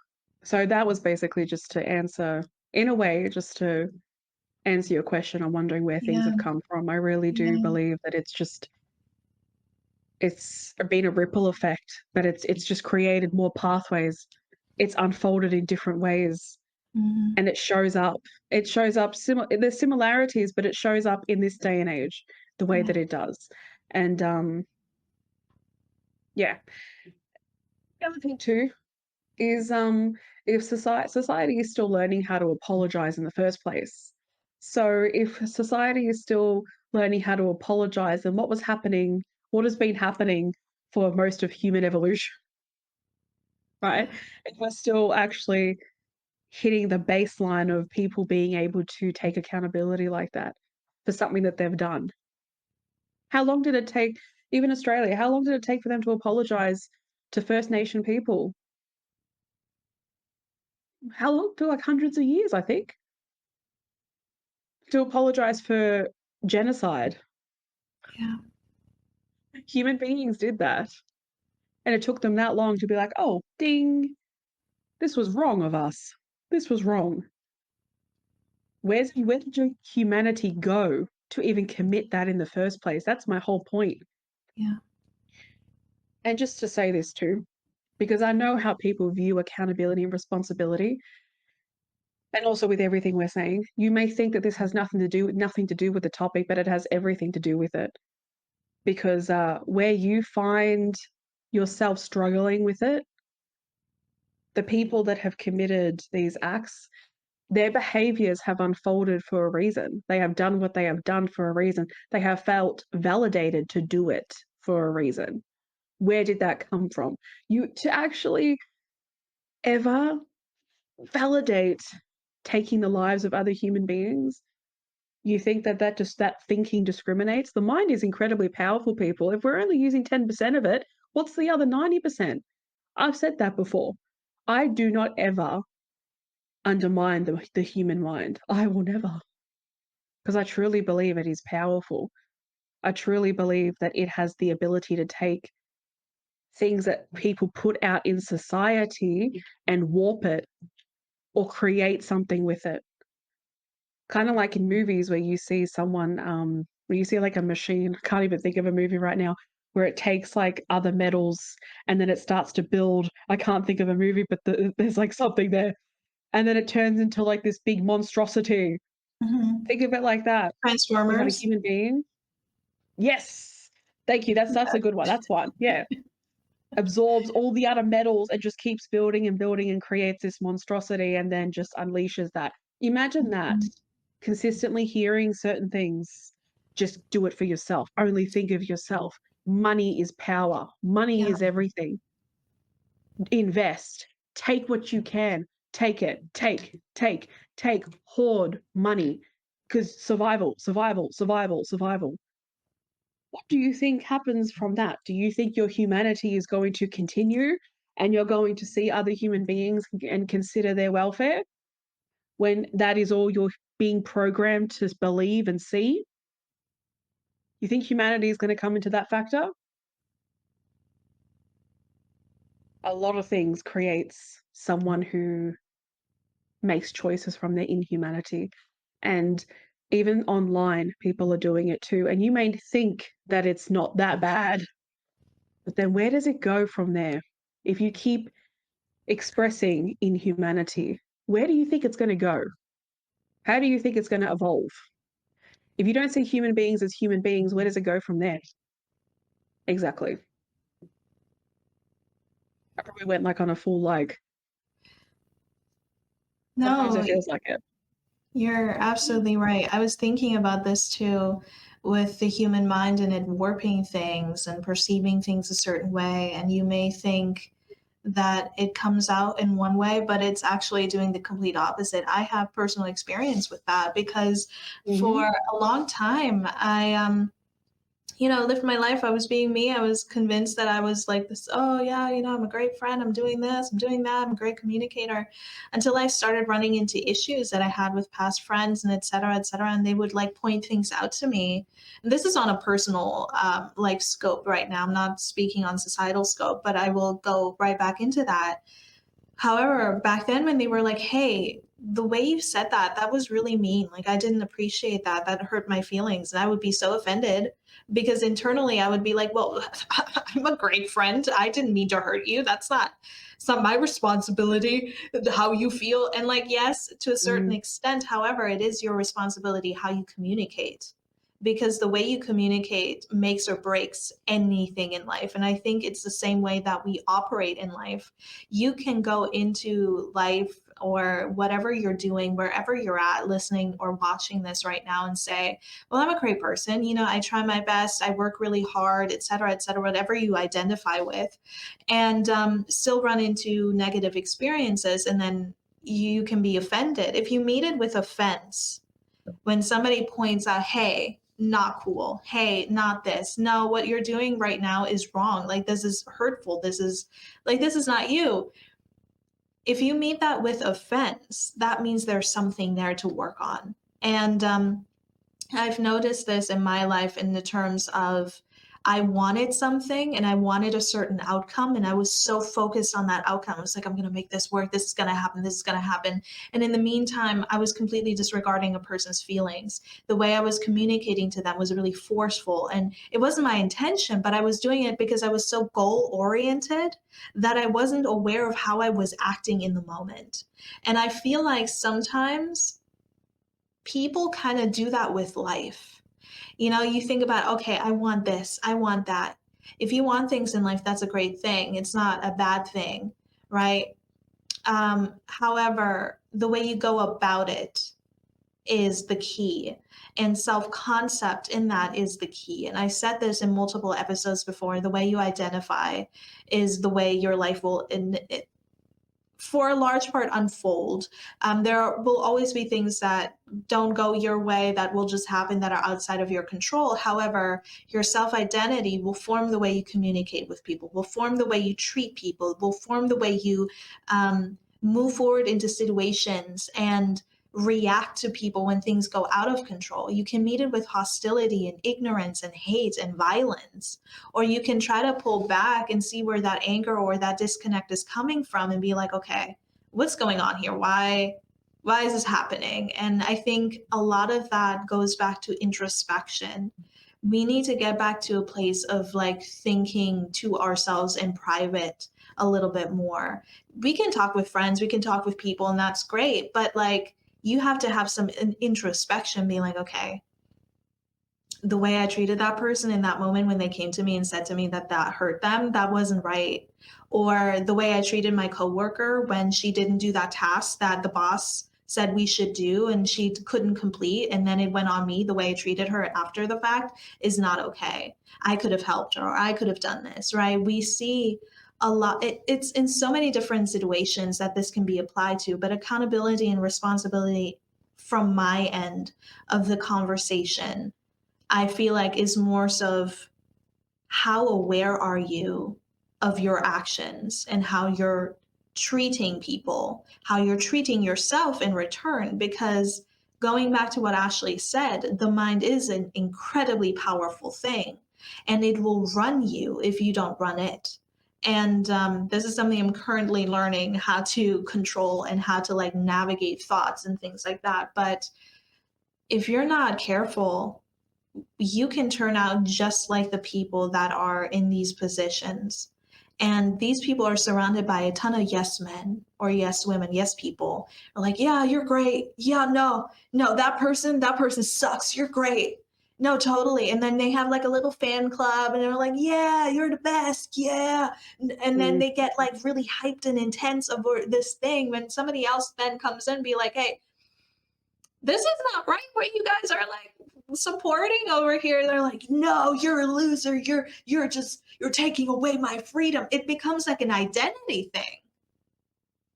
So that was basically just to answer, in a way, just to answer your question. I'm wondering where things Yeah. have come from. I really do Yeah. believe that it's been a ripple effect, but it's just created more pathways. It's unfolded in different ways, Mhm. and it shows up. It shows up. There's similarities, but it shows up in this day and age the way Yeah. that it does. And yeah. The other thing too is if society is still learning how to apologize in the first place. So if society is still learning how to apologize, then what has been happening for most of human evolution, right? Yeah. If we're still actually hitting the baseline of people being able to take accountability like that for something that they've done. How long did it take, even Australia, how long did it take for them to apologize to First Nation people? How long? For like hundreds of years, I think, to apologize for genocide. Yeah. Human beings did that. And it took them that long to be like, oh, ding, this was wrong of us. This was wrong. Where did your humanity go to even commit that in the first place? That's my whole point. Yeah. And just to say this too, because I know how people view accountability and responsibility, and also with everything we're saying, you may think that this has nothing to do with the topic, but it has everything to do with it. Because where you find yourself struggling with it, the people that have committed these acts, their behaviors have unfolded for a reason. They have done what they have done for a reason. They have felt validated to do it for a reason. Where did that come from? You to actually ever validate taking the lives of other human beings, you think that that thinking discriminates? The mind is incredibly powerful, people. If we're only using 10% of it, what's the other 90%? I've said that before. I do not ever undermine the human mind. I will never, because I truly believe it is powerful. I truly believe that it has the ability to take things that people put out in society and warp it or create something with it. Kind of like in movies where you see someone, where you see like a machine, I can't even think of a movie right now, where it takes like other metals and then it starts to build. I can't think of a movie, but there's like something there. And then it turns into like this big monstrosity. Mhm. Think of it like that. You have a Transformers. human being. Yes. Thank you. That's a good one. That's one. Yeah. Absorbs all the other metals and just keeps building and building and creates this monstrosity and then just unleashes that. Imagine that. Mhm. Consistently hearing certain things. Just do it for yourself. Only think of yourself. Money is power. Money Yeah. is everything. Invest. Take what you can. Take it. Take. Hoard money. Because survival, survival, survival, survival. What do you think happens from that? Do you think your humanity is going to continue and you're going to see other human beings and consider their welfare when that is all you're being programmed to believe and see? You think humanity is going to come into that factor? A lot of things creates someone who makes choices from their inhumanity. And even online, people are doing it too. And you may think that it's not that bad, but then where does it go from there? If you keep expressing inhumanity, where do you think it's going to go? How do you think it's going to evolve? If you don't see human beings as human beings, where does it go from there? Exactly. I probably went like on a full like, sometimes No, it feels like it. you're absolutely right. I was thinking about this too with the human mind and it warping things and perceiving things a certain way. And you may think that it comes out in one way, but it's actually doing the complete opposite. I have personal experience with that because Mm-hmm. for a long time, I lived my life. I was being me. I was convinced that I was like this, oh, yeah, I'm a great friend. I'm doing this, I'm doing that. I'm a great communicator until I started running into issues that I had with past friends and et cetera, et cetera. And they would like point things out to me. And this is on a personal like scope right now. I'm not speaking on societal scope, but I will go right back into that. However, back then when they were like, "Hey, the way you said that, that was really mean. Like, I didn't appreciate that. That hurt my feelings." And I would be so offended because internally I would be like, "Well, I'm a great friend. I didn't mean to hurt you. It's not my responsibility how you feel." And like, yes, to a certain Mm, extent, however, it is your responsibility how you communicate because the way you communicate makes or breaks anything in life. And I think it's the same way that we operate in life. You can go into life or whatever you're doing, wherever you're at, listening or watching this right now and say, well, I'm a great person. I try my best. I work really hard, et cetera, whatever you identify with, and still run into negative experiences. And then you can be offended. If you meet it with offense, when somebody points out, hey, not cool. Hey, not this. No, what you're doing right now is wrong. Like, this is hurtful. This is not you. If you meet that with offense, that means there's something there to work on. And I've noticed this in my life in the terms of I wanted something and I wanted a certain outcome, and I was so focused on that outcome. I was like, I'm going to make this work. This is going to happen. This is going to happen. And in the meantime, I was completely disregarding a person's feelings. The way I was communicating to them was really forceful. And it wasn't my intention, but I was doing it because I was so goal oriented that I wasn't aware of how I was acting in the moment. And I feel like sometimes people kind of do that with life. You think about, okay, I want this, I want that. If you want things in life, that's a great thing. It's not a bad thing, right? However, the way you go about it is the key. And self concept in that is the key. And I said this in multiple episodes before, the way you identify is the way your life will, for a large part, unfold. There will always be things that don't go your way that will just happen that are outside of your control. However, your self identity will form the way you communicate with people, will form the way you treat people, will form the way you move forward into situations and react to people when things go out of control. You can meet it with hostility and ignorance and hate and violence, or you can try to pull back and see where that anger or that disconnect is coming from and be like, okay, what's going on here? Why is this happening? And I think a lot of that goes back to introspection. We need to get back to a place of like thinking to ourselves in private a little bit more. We can talk with friends, we can talk with people, and that's great, but like you have to have some introspection, being like, okay, the way I treated that person in that moment when they came to me and said to me that that hurt them, that wasn't right. Or the way I treated my coworker when she didn't do that task that the boss said we should do and she couldn't complete, and then it went on me. The way I treated her after the fact is not okay. I could have helped her, or I could have done this, right? We see a lot, it's in so many different situations that this can be applied to, but accountability and responsibility from my end of the conversation, I feel like, is more so of how aware are you of your actions and how you're treating people, how you're treating yourself in return. Because going back to what Ashley said, the mind is an incredibly powerful thing and it will run you if you don't run it. And this is something I'm currently learning how to control and how to like navigate thoughts and things like that. But if you're not careful, you can turn out just like the people that are in these positions. And these people are surrounded by a ton of yes men or yes women, yes people. Are like, yeah, you're great. Yeah, no, that person sucks. You're great. No, totally. And then they have like a little fan club and they're like, yeah, you're the best. Yeah. And then Mm. they get like really hyped and intense over this thing when somebody else then comes in and be like, hey, this is not right what you guys are like supporting over here. They're like, no, you're a loser, you're taking away my freedom. It becomes like an identity thing.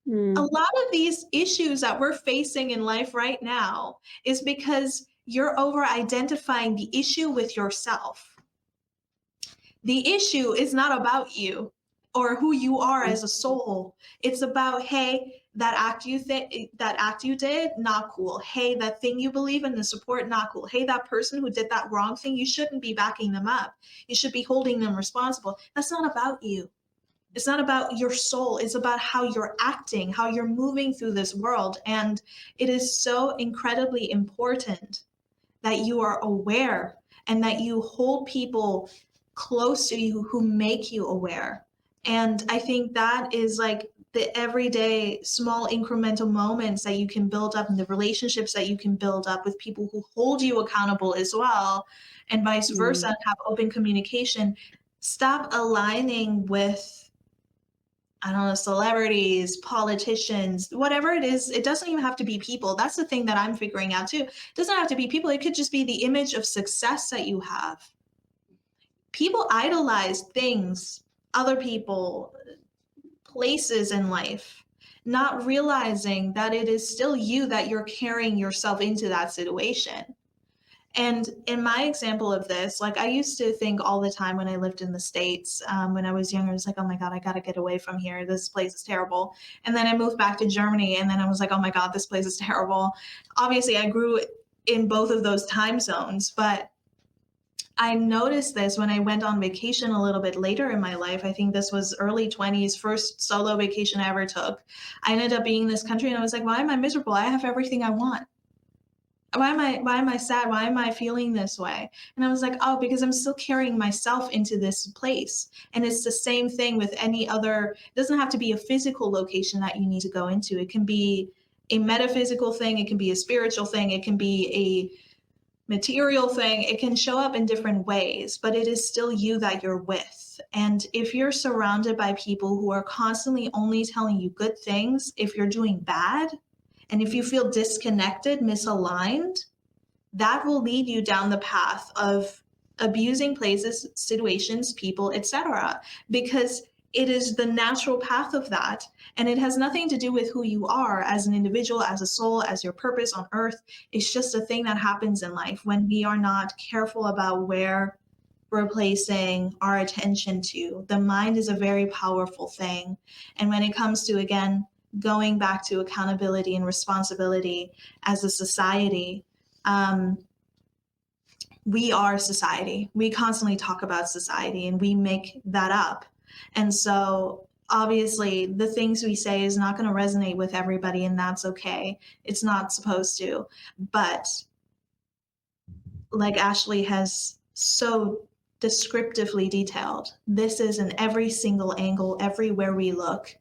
A Mm. lot of these issues that we're facing in life right now is because you're over identifying the issue with yourself. The issue is not about you or who you are as a soul. It's about, hey, that act you did, not cool. Hey, that thing you believe in, the support, not cool. Hey, that person who did that wrong thing, you shouldn't be backing them up. You should be holding them responsible. That's not about you. It's not about your soul. It's about how you're acting, how you're moving through this world. And it is so incredibly important that you are aware and that you hold people close to you who make you aware. And I think that is like the everyday small incremental moments that you can build up and the relationships that you can build up with people who hold you accountable as well, and vice versa, Mm. and have open communication. Stop aligning with, I don't know, celebrities, politicians, whatever it is. It doesn't even have to be people. That's the thing that I'm figuring out too. It doesn't have to be people. It could just be the image of success that you have. People idolize things, other people, places in life, not realizing that it is still you that you're carrying yourself into that situation. And in my example of this, like I used to think all the time when I lived in the States, when I was younger, I was like, oh my God, I got to get away from here. This place is terrible. And then I moved back to Germany and then I was like, oh my God, this place is terrible. Obviously, I grew in both of those time zones, but I noticed this when I went on vacation a little bit later in my life. I think this was early 20s, first solo vacation I ever took. I ended up being in this country and I was like, why am I miserable? I have everything I want. Why am I sad? Why am I feeling this way? And I was like, oh, because I'm still carrying myself into this place. And it's the same thing with any other, it doesn't have to be a physical location that you need to go into. It can be a metaphysical thing, it can be a spiritual thing, it can be a material thing. It can show up in different ways, but it is still you that you're with. And if you're surrounded by people who are constantly only telling you good things, if you're doing bad, and if you feel disconnected, misaligned, that will lead you down the path of abusing places, situations, people, etc. Because it is the natural path of that. And it has nothing to do with who you are as an individual, as a soul, as your purpose on earth. It's just a thing that happens in life when we are not careful about where we're placing our attention to. The mind is a very powerful thing. And when it comes to, again, going back to accountability and responsibility as a society, we are society. We constantly talk about society and we make that up. And so obviously the things we say is not going to resonate with everybody, and that's okay. It's not supposed to. But like Ashley has so descriptively detailed, this is in every single angle, everywhere we look.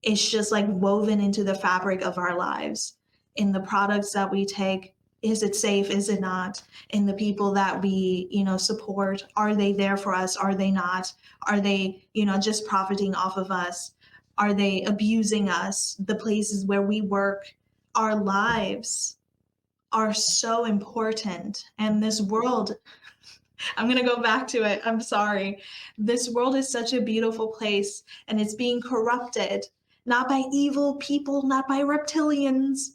It's just like woven into the fabric of our lives. in the products that we take. Is it safe? Is it not? In the people that we, support, are they there for us? Are they not? Are they, just profiting off of us? Are they abusing us? The places where we work, our lives are so important. And this world, I'm going to go back to it. I'm sorry. This world is such a beautiful place, and it's being corrupted, not by evil people, not by reptilians.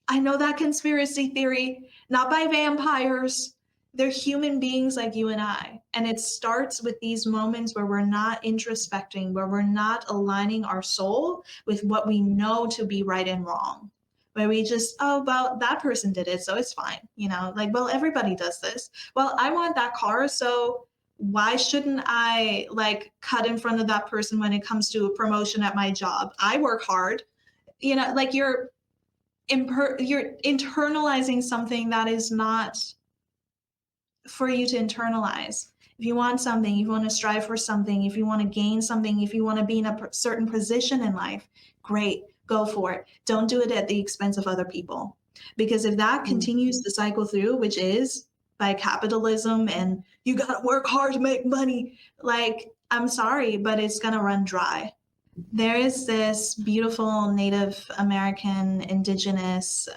I know that conspiracy theory, not by vampires. They're human beings like you and I. And it starts with these moments where we're not introspecting, where we're not aligning our soul with what we know to be right and wrong. Where we just, oh, well, that person did it, so it's fine. Like, well, everybody does this. Well, I want that car, so why shouldn't I like cut in front of that person when it comes to a promotion at my job? I work hard. Like you're internalizing something that is not for you to internalize. If you want something, if you want to strive for something, if you want to gain something, if you want to be in a certain position in life, great, go for it. Don't do it at the expense of other people. Because if that continues to cycle through, which is by capitalism and you got to work hard to make money, like, I'm sorry, but it's going to run dry. There is this beautiful Native American indigenous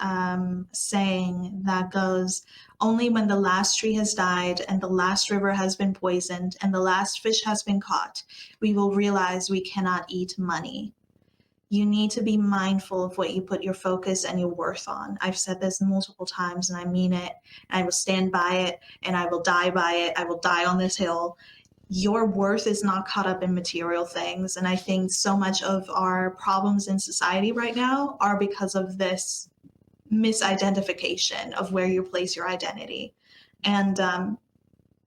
saying that goes, only when the last tree has died and the last river has been poisoned and the last fish has been caught, we will realize we cannot eat money. You need to be mindful of what you put your focus and your worth on. I've said this multiple times and I mean it. And I will stand by it and I will die by it. I will die on this hill. Your worth is not caught up in material things. And I think so much of our problems in society right now are because of this misidentification of where you place your identity. And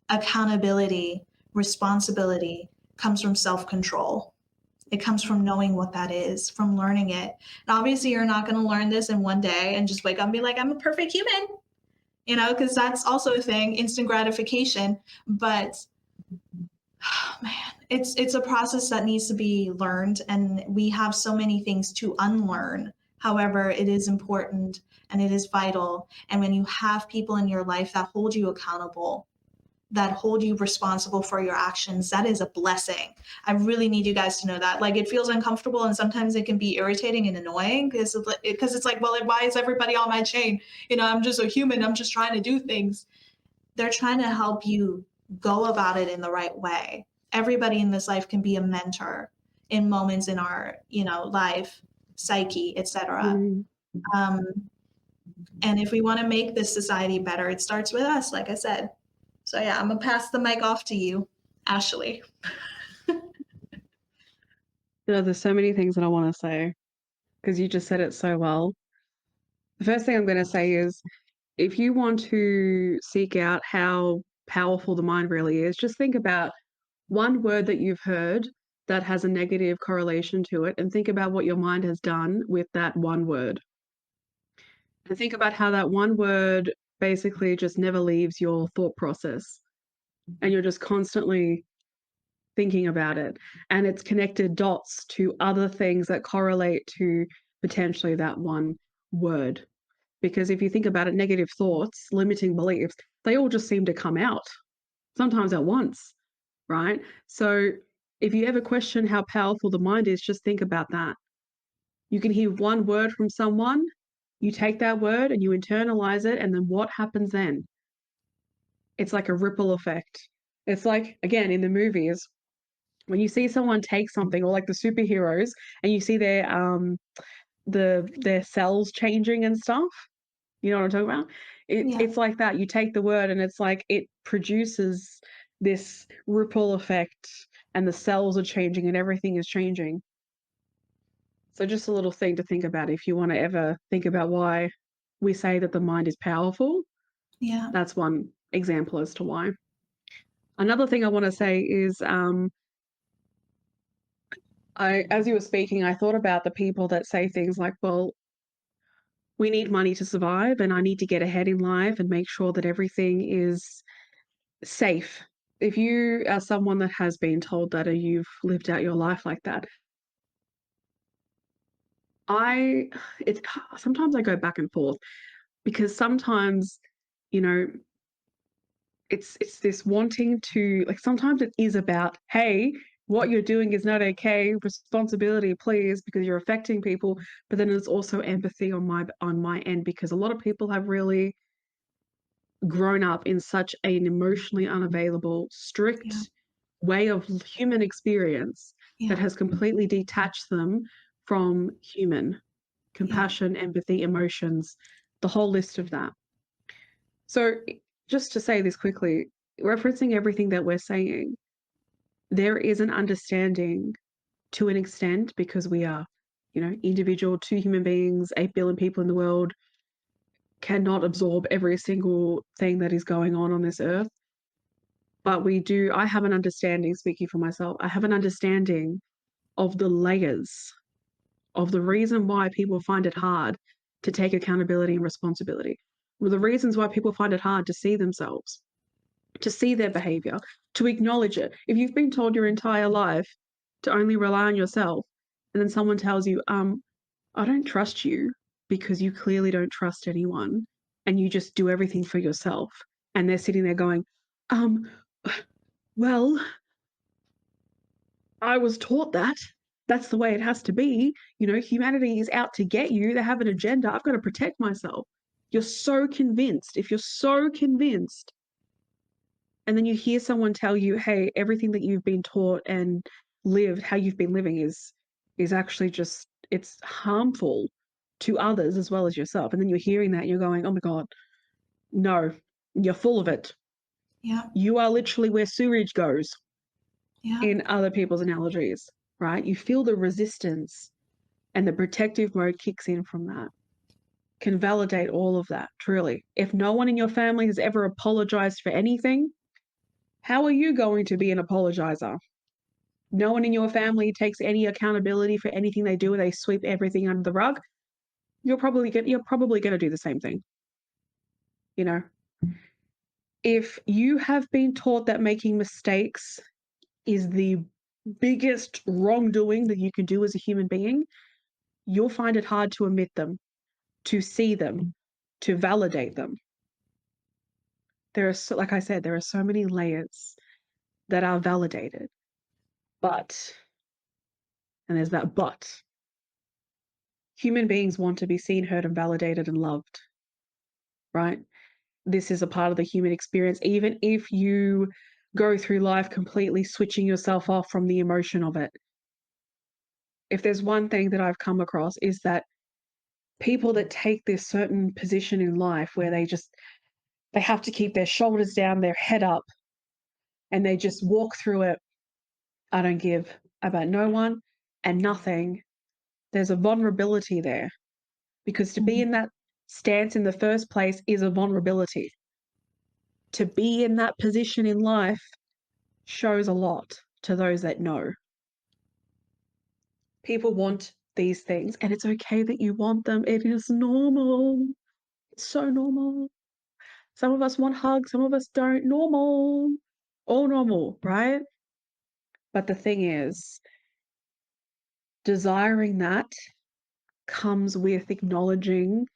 accountability, responsibility comes from self-control. It comes from knowing what that is, from learning it. And obviously, you're not going to learn this in one day and just wake up and be like, I'm a perfect human, because that's also a thing, instant gratification. But oh, man, it's a process that needs to be learned, and we have so many things to unlearn. However, it is important and it is vital. And when you have people in your life that hold you accountable, that hold you responsible for your actions, that is a blessing. I really need you guys to know that. Like, it feels uncomfortable and sometimes it can be irritating and annoying because it's like, well, why is everybody on my chain? I'm just a human. I'm just trying to do things. They're trying to help you go about it in the right way. Everybody in this life can be a mentor in moments in our, life, psyche, etc. And if we want to make this society better, it starts with us, like I said. So yeah, I'm gonna pass the mic off to you, Ashley. There's so many things that I want to say because you just said it so well. The first thing I'm going to say is if you want to seek out how powerful the mind really is, just think about one word that you've heard that has a negative correlation to it and think about what your mind has done with that one word. And think about how that one word basically just never leaves your thought process and you're just constantly thinking about it. And it's connected dots to other things that correlate to potentially that one word. Because if you think about it, negative thoughts, limiting beliefs, they all just seem to come out, sometimes at once, right? So if you ever question how powerful the mind is, just think about that. You can hear one word from someone, you take that word and you internalize it, and then what happens then? It's like a ripple effect. It's like, again, in the movies, when you see someone take something, or like the superheroes, and you see their cells changing and stuff. You know what I'm talking about? Yeah. It's like that. You take the word and it's like it produces this ripple effect and the cells are changing and everything is changing. So just a little thing to think about if you want to ever think about why we say that the mind is powerful. Yeah. That's one example as to why. Another thing I want to say is as you were speaking, I thought about the people that say things like, well, we need money to survive and I need to get ahead in life and make sure that everything is safe. If you are someone that has been told that or you've lived out your life like that, It's sometimes I go back and forth because sometimes, you know, it's this wanting to, like, sometimes it is about, hey, what you're doing is not okay, responsibility please, because you're affecting people. But then there's also empathy on my end, because a lot of people have really grown up in such an emotionally unavailable, Yeah. strict way of human experience that Yeah. has completely detached them from human Yeah. compassion, empathy, emotions, the whole list of that. So, just to say this quickly, referencing everything that we're saying, there is an understanding to an extent, because we are, individual, two human beings, 8 billion people in the world, cannot absorb every single thing that is going on this earth. But I have an understanding, speaking for myself, I have an understanding of the layers of the reason why people find it hard to take accountability and responsibility. Well, the reasons why people find it hard to see themselves, to see their behavior, to acknowledge it. If you've been told your entire life to only rely on yourself, and then someone tells you, I don't trust you because you clearly don't trust anyone and you just do everything for yourself. And they're sitting there going, um, well, I was taught that. That's the way it has to be. Humanity is out to get you. They have an agenda. I've got to protect myself. You're so convinced. If you're so convinced, and then you hear someone tell you, hey, everything that you've been taught and lived, how you've been living is actually just, it's harmful to others as well as yourself. And then you're hearing that and you're going, oh my God, no, you're full of it. Yeah. You are literally where sewage goes Yeah. in other people's analogies, right? You feel the resistance, and the protective mode kicks in from that. Can validate all of that, truly. If no one in your family has ever apologized for anything, how are you going to be an apologizer? No one in your family takes any accountability for anything they do, and they sweep everything under the rug. You're probably going to do the same thing. You know, if you have been taught that making mistakes is the biggest wrongdoing that you can do as a human being, you'll find it hard to admit them, to see them, to validate them. Like I said, there are so many layers that are validated. But, and there's that but, human beings want to be seen, heard, and validated and loved, right? This is a part of the human experience, even if you go through life completely switching yourself off from the emotion of it. If there's one thing that I've come across, is that people that take this certain position in life where they have to keep their shoulders down, their head up, and they just walk through it. I don't give about no one and nothing. There's a vulnerability there, because to be in that stance in the first place is a vulnerability. To be in that position in life shows a lot to those that know. People want these things, and it's okay that you want them. It is normal. It's so normal. Some of us want hugs, some of us don't. Normal. All normal, right? But the thing is, desiring that comes with acknowledging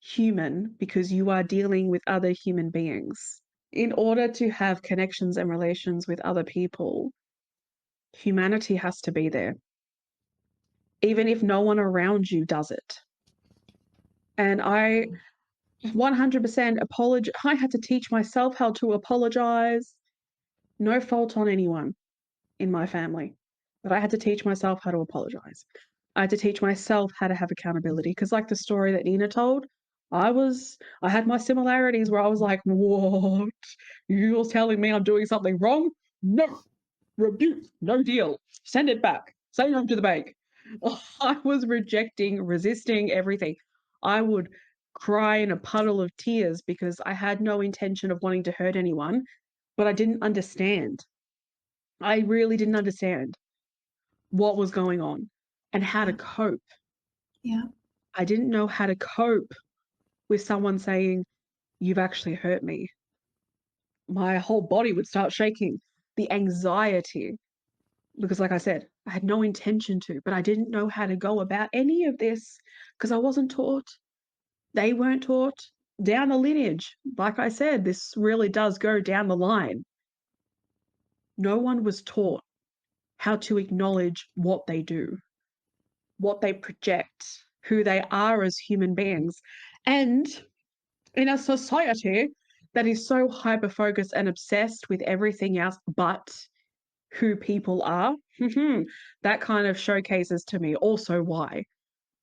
human, because you are dealing with other human beings. In order to have connections and relations with other people, humanity has to be there, even if no one around you does it. And I 100% apologize. I had to teach myself how to apologize. No fault on anyone in my family, but I had to teach myself how to apologize. I had to teach myself how to have accountability, because, like the story that Nina told, I had my similarities where I was like, what? You're telling me I'm doing something wrong? No. Rebuke. No deal. Send it back. Send it to the bank. I was rejecting, resisting everything. I would cry in a puddle of tears because I had no intention of wanting to hurt anyone, but I didn't understand. I really didn't understand what was going on and how to Yeah. cope. Yeah. I didn't know how to cope with someone saying, you've actually hurt me. My whole body would start shaking. The anxiety. because, like I said, I had no intention to, but I didn't know how to go about any of this because I wasn't taught. They weren't taught down the lineage. Like I said, this really does go down the line. No one was taught how to acknowledge what they do, what they project, who they are as human beings. And in a society that is so hyper focused and obsessed with everything else but who people are, that kind of showcases to me also why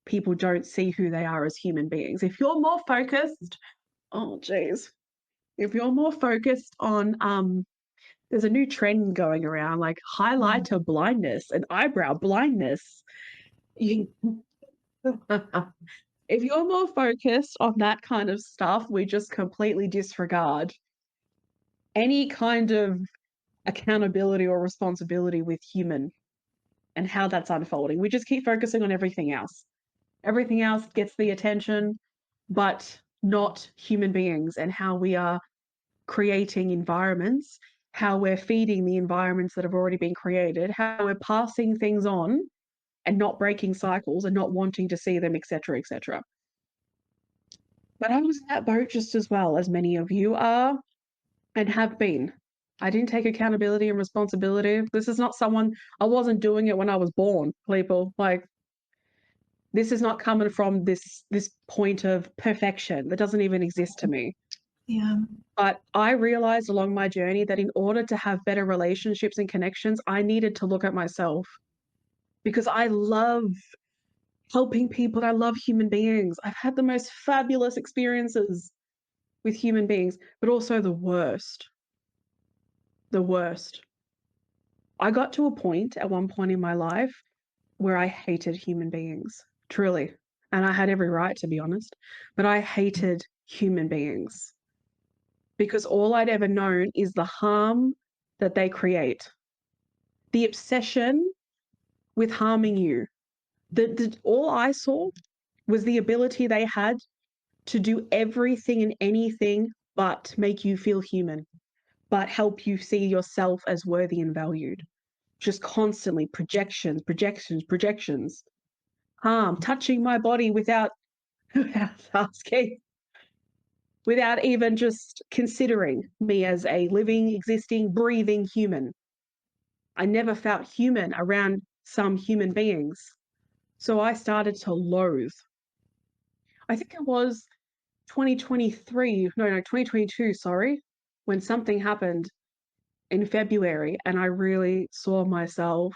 people don't see who they are as human beings. If you're more focused, oh geez, if you're more focused on there's a new trend going around like highlighter blindness and eyebrow blindness. You, if you're more focused on that kind of stuff, we just completely disregard any kind of accountability or responsibility with human and how that's unfolding. We just keep focusing on everything else. Everything else gets the attention, but not human beings and how we are creating environments, how we're feeding the environments that have already been created, how we're passing things on and not breaking cycles and not wanting to see them, etc., etc. But I was in that boat just as well as many of you are and have been. I didn't take accountability and responsibility. This is not someone, I wasn't doing it when I was born, people. Like, this is not coming from this point of perfection that doesn't even exist to me. Yeah. But I realized along my journey that in order to have better relationships and connections, I needed to look at myself because I love helping people. I love human beings. I've had the most fabulous experiences with human beings, but also the worst. The worst. I got to a point at one point in my life where I hated human beings, truly. And I had every right, to be honest, but I hated human beings because all I'd ever known is the harm that they create, the obsession with harming you. All I saw was the ability they had to do everything and anything but make you feel human, but help you see yourself as worthy and valued. Just constantly projections, projections, projections. Harm, touching my body without asking, without even just considering me as a living, existing, breathing human. I never felt human around some human beings. So I started to loathe. I think it was 2023, no, 2022, sorry, when something happened in February and I really saw myself,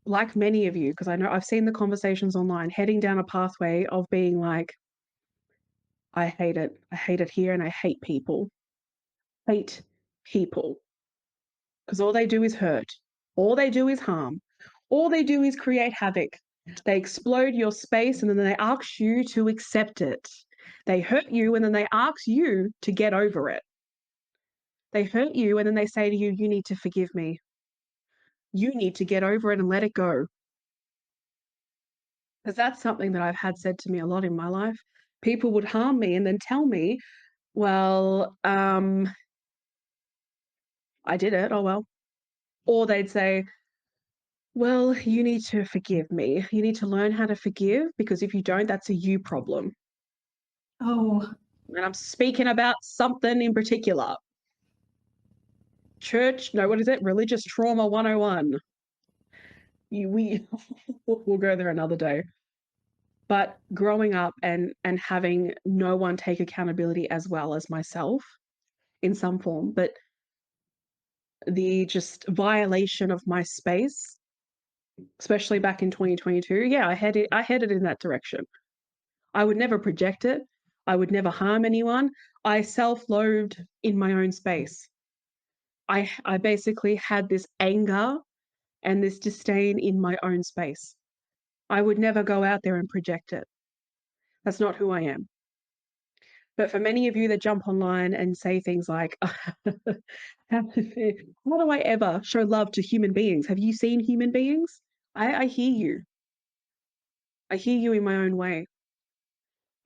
like many of you, because I know I've seen the conversations online, heading down a pathway of being like, I hate it. I hate it here and I hate people. Hate people. Because all they do is hurt. All they do is harm. All they do is create havoc. They explode your space and then they ask you to accept it. They hurt you and then they ask you to get over it. They hurt you and then they say to you, you need to forgive me. You need to get over it and let it go. Because that's something that I've had said to me a lot in my life. People would harm me and then tell me, well, I did it. Oh, well. Or they'd say, well, you need to forgive me. You need to learn how to forgive because if you don't, that's a you problem. Oh, And I'm speaking about something in particular. Church, no, what is it? Religious trauma 101. We we'll go there another day. But growing up and having no one take accountability as well as myself in some form, but the just violation of my space, especially back in 2022, yeah, I headed in that direction. I would never project it. I would never harm anyone. I self-loathed in my own space. I basically had this anger and this disdain in my own space. I would never go out there and project it. That's not who I am. But for many of you that jump online and say things like, how do I ever show love to human beings? Have you seen human beings? I hear you. I hear you in my own way.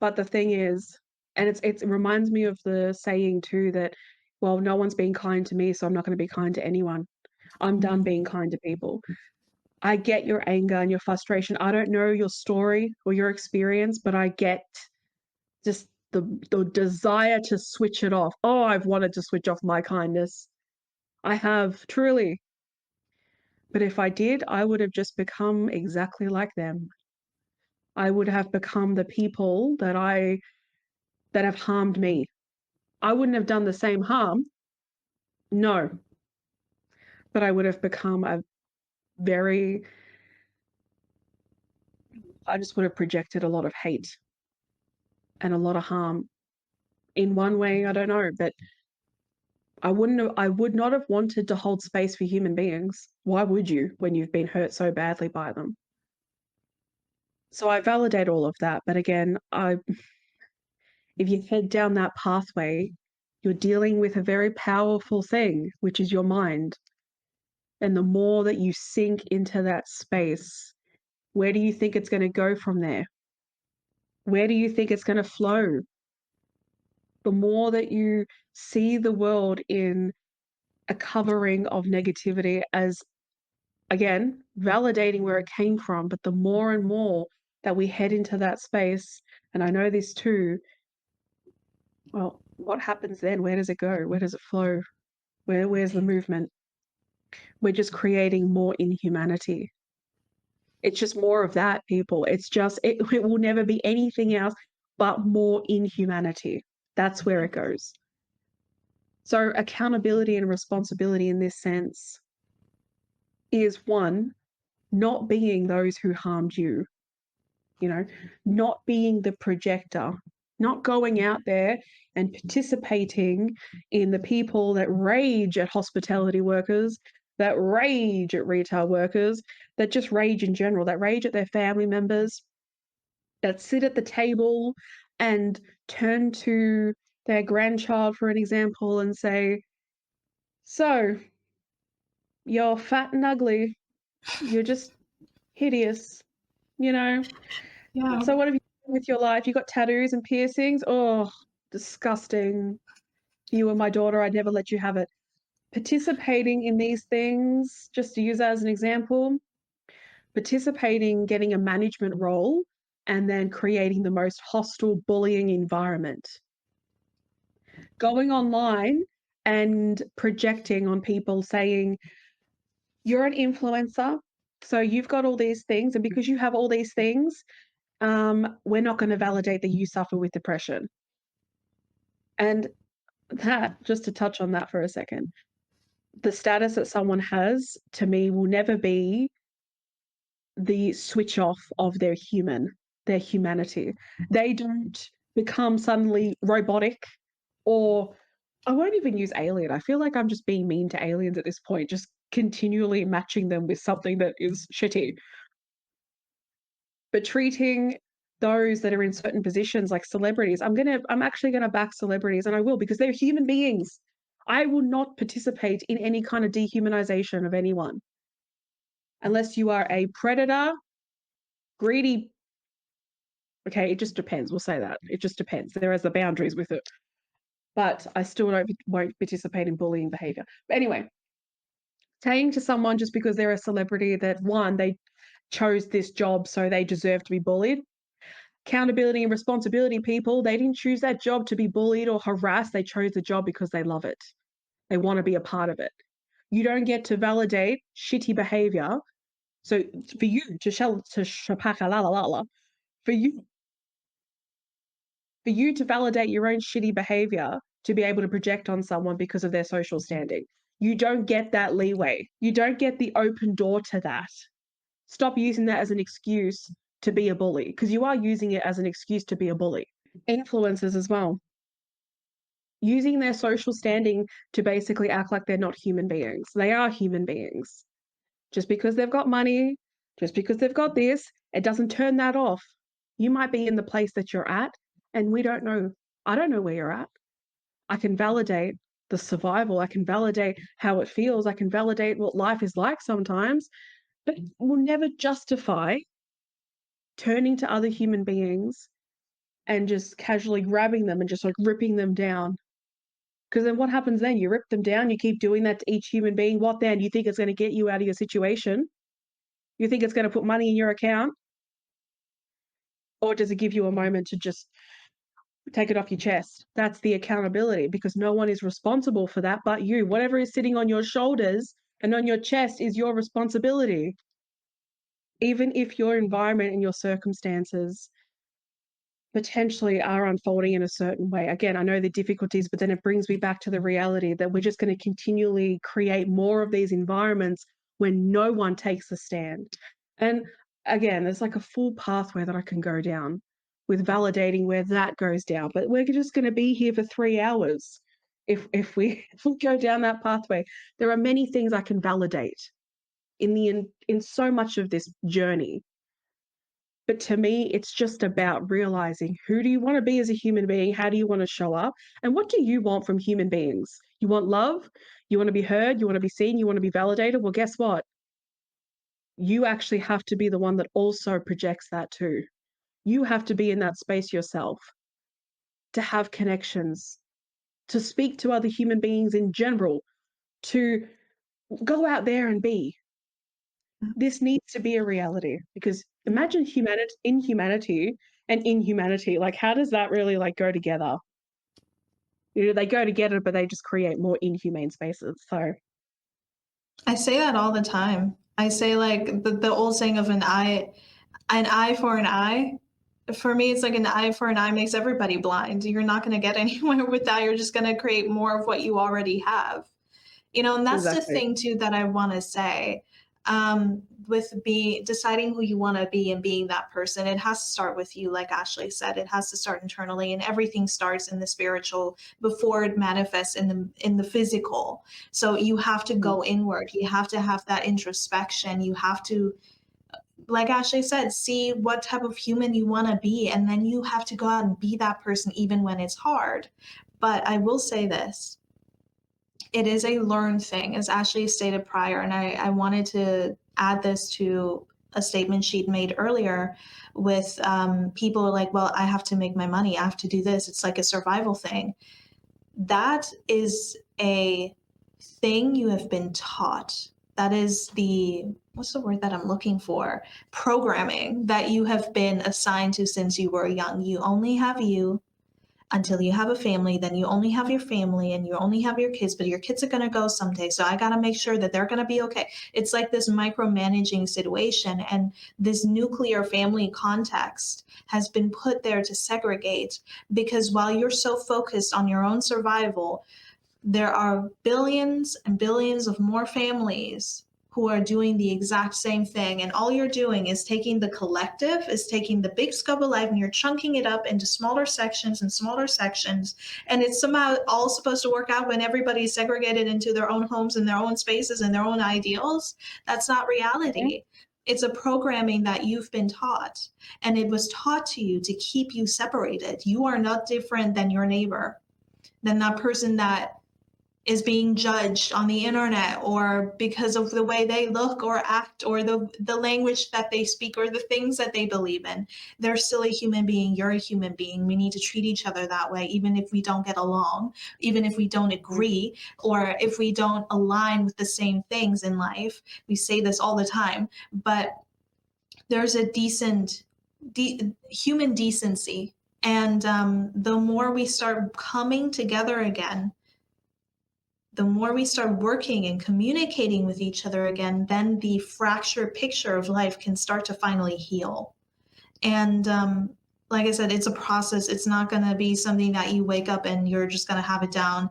But the thing is, and it reminds me of the saying too that, well, no one's being kind to me, so I'm not going to be kind to anyone. I'm done being kind to people. I get your anger and your frustration. I don't know your story or your experience, but I get just the desire to switch it off. Oh, I've wanted to switch off my kindness. I have, truly. But if I did, I would have just become exactly like them. I would have become the people that have harmed me. I wouldn't have done the same harm, no, but I would have become a very, I just would have projected a lot of hate and a lot of harm. In one way, I don't know, but I would not have wanted to hold space for human beings. Why would you when you've been hurt so badly by them? So I validate all of that, but again, if you head down that pathway, you're dealing with a very powerful thing, which is your mind. And the more that you sink into that space, where do you think it's going to go from there? Where do you think it's going to flow? The more that you see the world in a covering of negativity as, again, validating where it came from, but the more and more that we head into that space, and I know this too, well, what happens then? Where does it go? Where does it flow? Where's the movement? We're just creating more inhumanity. It's just more of that, people. It will never be anything else but more inhumanity. That's where it goes. So accountability and responsibility in this sense is, one, not being those who harmed you, not being the projector, not going out there and participating in the people that rage at hospitality workers, that rage at retail workers, that just rage in general, that rage at their family members, that sit at the table and turn to their grandchild, for an example, and say, "So, you're fat and ugly. You're just hideous, you know? Yeah. So what have you done with your life? You got tattoos and piercings? Oh, disgusting. You were my daughter. I'd never let you have it." Participating in these things, just to use that as an example, participating, getting a management role, and then creating the most hostile bullying environment. Going online and projecting on people saying, "You're an influencer, so you've got all these things, and because you have all these things, we're not going to validate that you suffer with depression." And that, just to touch on that for a second, the status that someone has, to me, will never be the switch off of their humanity. They don't become suddenly robotic, or I won't even use alien. I feel like I'm just being mean to aliens at this point, just continually matching them with something that is shitty. But treating those that are in certain positions like celebrities, I'm actually gonna back celebrities, and I will, because they're human beings. I will not participate in any kind of dehumanization of anyone unless you are a predator, greedy. Okay, it just depends. We'll say that. It just depends. There is the boundaries with it. But I still won't participate in bullying behavior. But anyway, saying to someone just because they're a celebrity that, one, they chose this job, so they deserve to be bullied. Accountability and responsibility, people, they didn't choose that job to be bullied or harassed. They chose the job because they love it. They want to be a part of it. You don't get to validate shitty behavior. So for you to shapaka la la la la, for you for you to validate your own shitty behavior to be able to project on someone because of their social standing. You don't get that leeway. You don't get the open door to that. Stop using that as an excuse to be a bully, because you are using it as an excuse to be a bully. Influencers as well, using their social standing to basically act like they're not human beings. They are human beings. Just because they've got money, just because they've got this, it doesn't turn that off. You might be in the place that you're at, and we don't know. I don't know where you're at. I can validate the survival. I can validate how it feels. I can validate what life is like sometimes, but it will never justify turning to other human beings and just casually grabbing them and just like ripping them down. Because then what happens then? You rip them down, you keep doing that to each human being. What then? You think it's going to get you out of your situation? You think it's going to put money in your account? Or does it give you a moment to just take it off your chest? That's the accountability, because no one is responsible for that but you. Whatever is sitting on your shoulders and on your chest is your responsibility. Even if your environment and your circumstances potentially are unfolding in a certain way. Again, I know the difficulties, but then it brings me back to the reality that we're just going to continually create more of these environments when no one takes a stand. And again, there's like a full pathway that I can go down with validating where that goes down, but we're just going to be here for 3 hours if we if we go down that pathway. There are many things I can validate in so much of this journey. But to me, it's just about realizing, who do you want to be as a human being? How do you want to show up? And what do you want from human beings? You want love? You want to be heard? You want to be seen? You want to be validated? Well, guess what? You actually have to be the one that also projects that too. You have to be in that space yourself to have connections, to speak to other human beings in general, to go out there and be. This needs to be a reality, because imagine humanity and inhumanity. Like, how does that really like go together? You know, they go together, but they just create more inhumane spaces. So I say that all the time. I say like the old saying of an eye for an eye. For me, it's like an eye for an eye makes everybody blind. You're not going to get anywhere with that. You're just going to create more of what you already have. And that's the exactly. thing too that I want to say. With deciding who you want to be and being that person, it has to start with you. Like Ashley said, it has to start internally, and everything starts in the spiritual before it manifests in the physical. So you have to Mhm. go inward. You have to have that introspection. You have to, like Ashley said, see what type of human you want to be, and then you have to go out and be that person even when it's hard. But I will say this, it is a learned thing, as Ashley stated prior, and I wanted to add this to a statement she'd made earlier with people are like, well, I have to make my money, I have to do this. It's like a survival thing. That is a thing you have been taught. That is what's the word that I'm looking for? Programming that you have been assigned to since you were young. You only have you until you have a family, then you only have your family and you only have your kids, but your kids are going to go someday. So I got to make sure that they're going to be okay. It's like this micromanaging situation. And this nuclear family context has been put there to segregate, because while you're so focused on your own survival, there are billions and billions of more families who are doing the exact same thing. And all you're doing is taking the collective, is taking the big scope of life, and you're chunking it up into smaller sections and smaller sections. And it's somehow all supposed to work out when everybody's segregated into their own homes and their own spaces and their own ideals. That's not Mhm. reality. It's a programming that you've been taught, and it was taught to you to keep you separated. You are not different than your neighbor, than that person that is being judged on the internet, or because of the way they look or act, or the language that they speak, or the things that they believe in. They're still a human being. You're a human being. We need to treat each other that way, even if we don't get along, even if we don't agree, or if we don't align with the same things in life. We say this all the time, but there's a human decency. And the more we start coming together again, the more we start working and communicating with each other again, then the fractured picture of life can start to finally heal. And like I said, it's a process. It's not going to be something that you wake up and you're just going to have it down.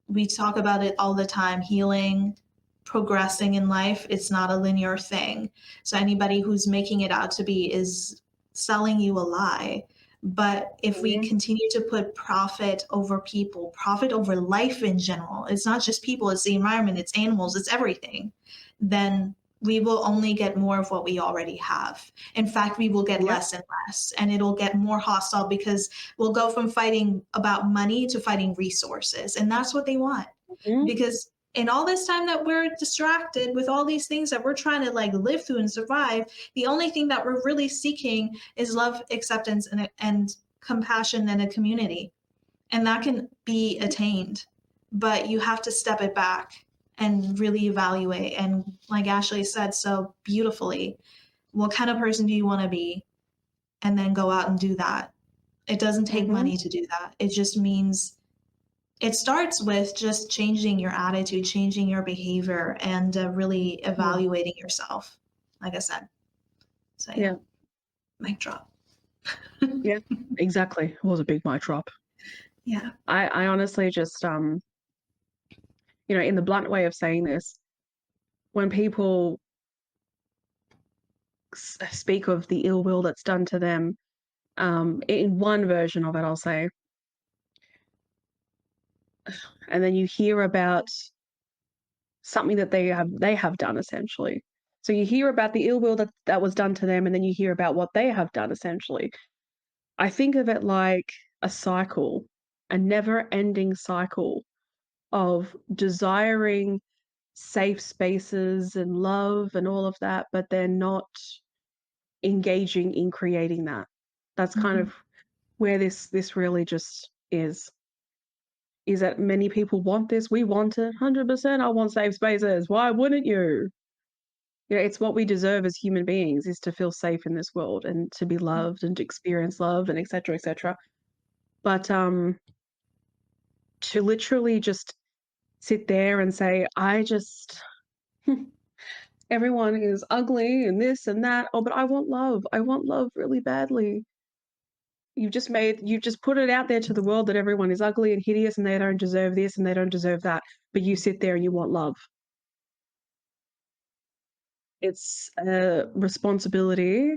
We talk about it all the time, healing, progressing in life. It's not a linear thing. So anybody who's making it out to be is selling you a lie. But if we Mhm. continue to put profit over people, profit over life in general, it's not just people, it's the environment, it's animals, it's everything, then we will only get more of what we already have. In fact, we will get Yep. less and less, and it'll get more hostile, because we'll go from fighting about money to fighting resources. And that's what they want. Mhm. Because in all this time that we're distracted with all these things that we're trying to like live through and survive, the only thing that we're really seeking is love, acceptance, and compassion, and a community. and that can be attained, but you have to step it back and really evaluate. And like Ashley said so beautifully, what kind of person do you want to be? And then go out and do that. It doesn't take Mm-hmm. money to do that. It just means it starts with just changing your attitude, changing your behavior, and really Yeah. evaluating yourself, like I said. So, yeah, Yeah. mic drop. Yeah. Exactly. It was a big mic drop. Yeah. I honestly just in the blunt way of saying this, when people speak of the ill will that's done to them, in one version of it, I'll say, and then you hear about something that they have done essentially. So you hear about the ill will that was done to them, and then you hear about what they have done essentially. I think of it like a cycle, a never-ending cycle of desiring safe spaces and love and all of that, but they're not engaging in creating that. That's kind Mhm. of where this really just is that many people want this. We want it 100%. I want safe spaces. Why wouldn't you? It's what we deserve as human beings is to feel safe in this world and to be loved and to experience love and etc. etc. But to literally just sit there and say, I just everyone is ugly and this and that. Oh, but I want love. I want love really badly. You've just put it out there to the world that everyone is ugly and hideous and they don't deserve this and they don't deserve that. But you sit there and you want love. It's a responsibility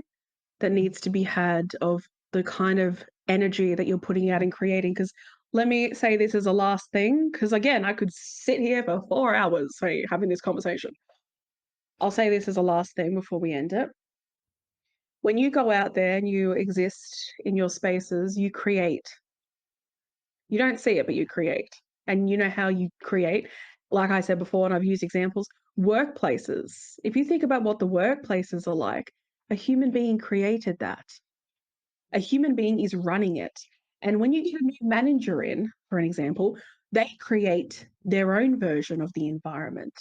that needs to be had of the kind of energy that you're putting out and creating. Because let me say this as a last thing, because again, I could sit here for 4 hours having this conversation. I'll say this as a last thing before we end it. When you go out there and you exist in your spaces, you create. You don't see it, but you create. And you know how you create. Like I said before, and I've used examples, workplaces. If you think about what the workplaces are like, a human being created that. A human being is running it. And when you get a new manager in, for an example, they create their own version of the environment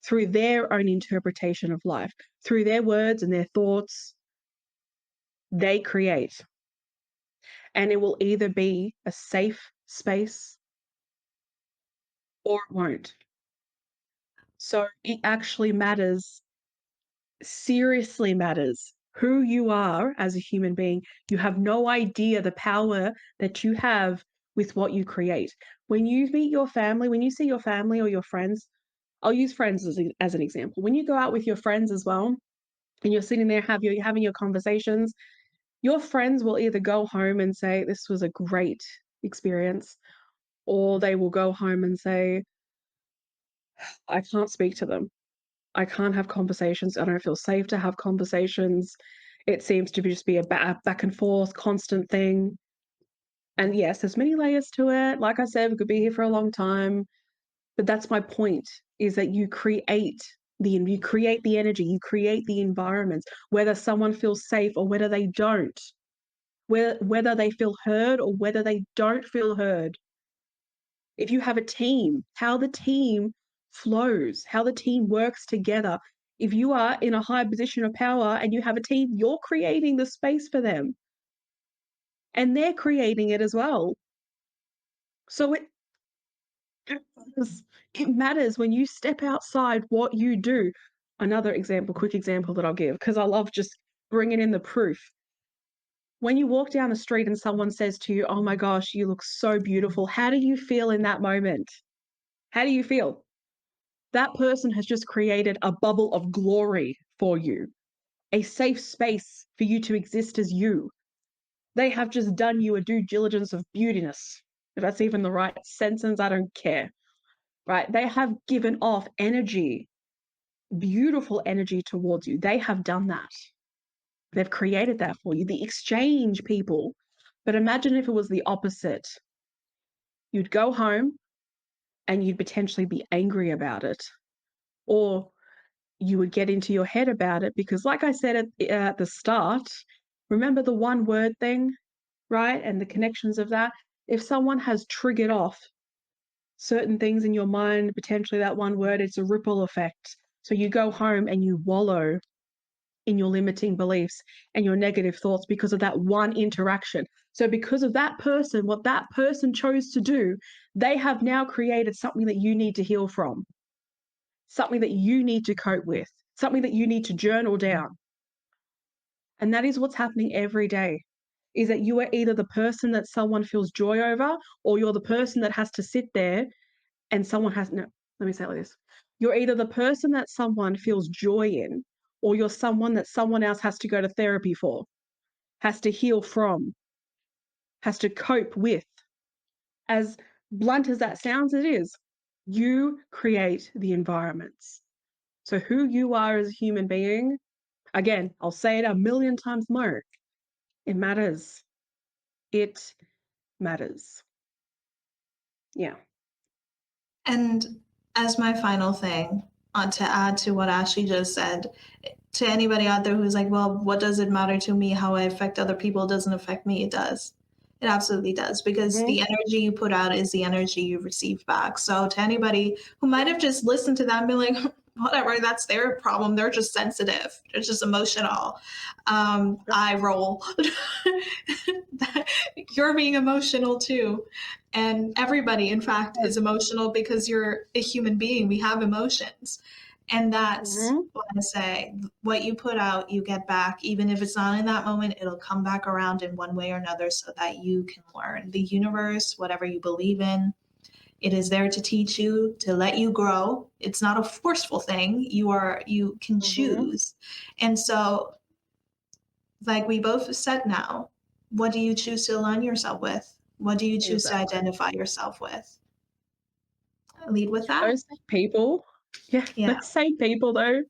through their own interpretation of life, through their words and their thoughts, they create. And it will either be a safe space or it won't. So it actually matters, seriously matters who you are as a human being. You have no idea the power that you have with what you create. When you meet your family, when you see your family or your friends, I'll use friends as an example. When you go out with your friends as well, and you're sitting there having your conversations, your friends will either go home and say, this was a great experience, or they will go home and say, I can't speak to them. I can't have conversations. I don't feel safe to have conversations. It seems to just be a back and forth, constant thing. And yes, there's many layers to it. Like I said, we could be here for a long time. But that's my point, is that you create the energy, you create the environments, whether someone feels safe or whether they don't, whether they feel heard or whether they don't feel heard. If you have a team, how the team flows, how the team works together. If you are in a high position of power and you have a team, you're creating the space for them and they're creating it as well. So it matters when you step outside what you do. Another example, quick example that I'll give, because I love just bringing in the proof. When you walk down the street and someone says to you, oh my gosh, you look so beautiful, how do you feel in that moment? How do you feel? That person has just created a bubble of glory for you, a safe space for you to exist as you. They have just done you a due diligence of beautiness. If that's even the right sentence, I don't care. Right? They have given off energy, beautiful energy towards you. They have done that. They've created that for you. The exchange, people. But imagine if it was the opposite. You'd go home and you'd potentially be angry about it, or you would get into your head about it because, like I said at the start, remember the one word thing, right? And the connections of that. if someone has triggered off certain things in your mind, potentially that one word, it's a ripple effect. So you go home and you wallow in your limiting beliefs and your negative thoughts because of that one interaction. So because of that person, what that person chose to do, they have now created something that you need to heal from, something that you need to cope with, something that you need to journal down. And that is what's happening every day, is that you are either the person that someone feels joy over, or you're the person that has to sit there and someone has, no, let me say it like this. You're either the person that someone feels joy in, or you're someone that someone else has to go to therapy for, has to heal from, has to cope with. As blunt as that sounds, it is. You create the environments. So who you are as a human being, again, I'll say it a million times more, it matters. It matters. Yeah. And as my final thing, to add to what Ashley just said, to anybody out there who's like, well, what does it matter to me? How I affect other people doesn't affect me. It does. It absolutely does, because the energy you put out is the energy you receive back. So to anybody who might have just listened to that and be like, whatever, that's their problem. They're just sensitive. They're just emotional. I roll. You're being emotional too. And everybody, in fact, is emotional because you're a human being. We have emotions. And that's what I say. What you put out, you get back. Even if it's not in that moment, it'll come back around in one way or another so that you can learn. The universe, whatever you believe in, it is there to teach you, to let you grow. It's not a forceful thing. You can choose. And so, like we both said now, what do you choose to align yourself with? What do you choose to identify yourself with? Lead with that. Those people, those same people though,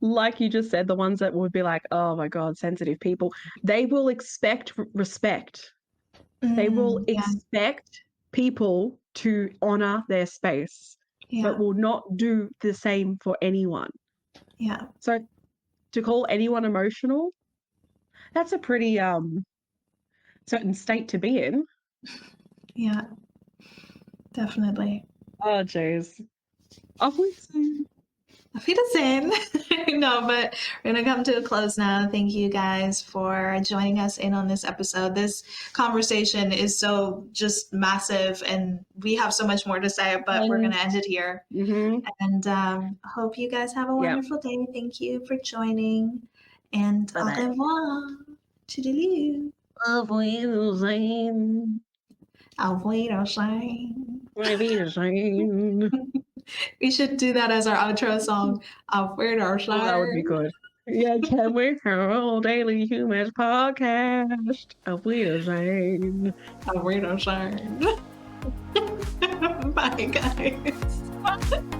like you just said, the ones that would be like, oh my God, sensitive people, they will expect respect. They will expect people to honor their space, but will not do the same for anyone. Yeah. So to call anyone emotional, that's a pretty certain state to be in. Yeah, definitely. Oh, jeez. Auf Wiedersehen. Auf Wiedersehen. No, but we're going to come to a close now. Thank you guys for joining us in on this episode. This conversation is so just massive, and we have so much more to say, but we're going to end it here. And hope you guys have a wonderful day. Thank you for joining. And au revoir. Toodaloo. Auf Wiedersehen. Auf Wiedersehen. Auf Wiedersehen. We should do that as our outro song. Auf Wiedersehen. Oh, that would be good. Yeah, can we? Our Daily Humans podcast. Auf Wiedersehen. Auf Wiedersehen. Bye, guys.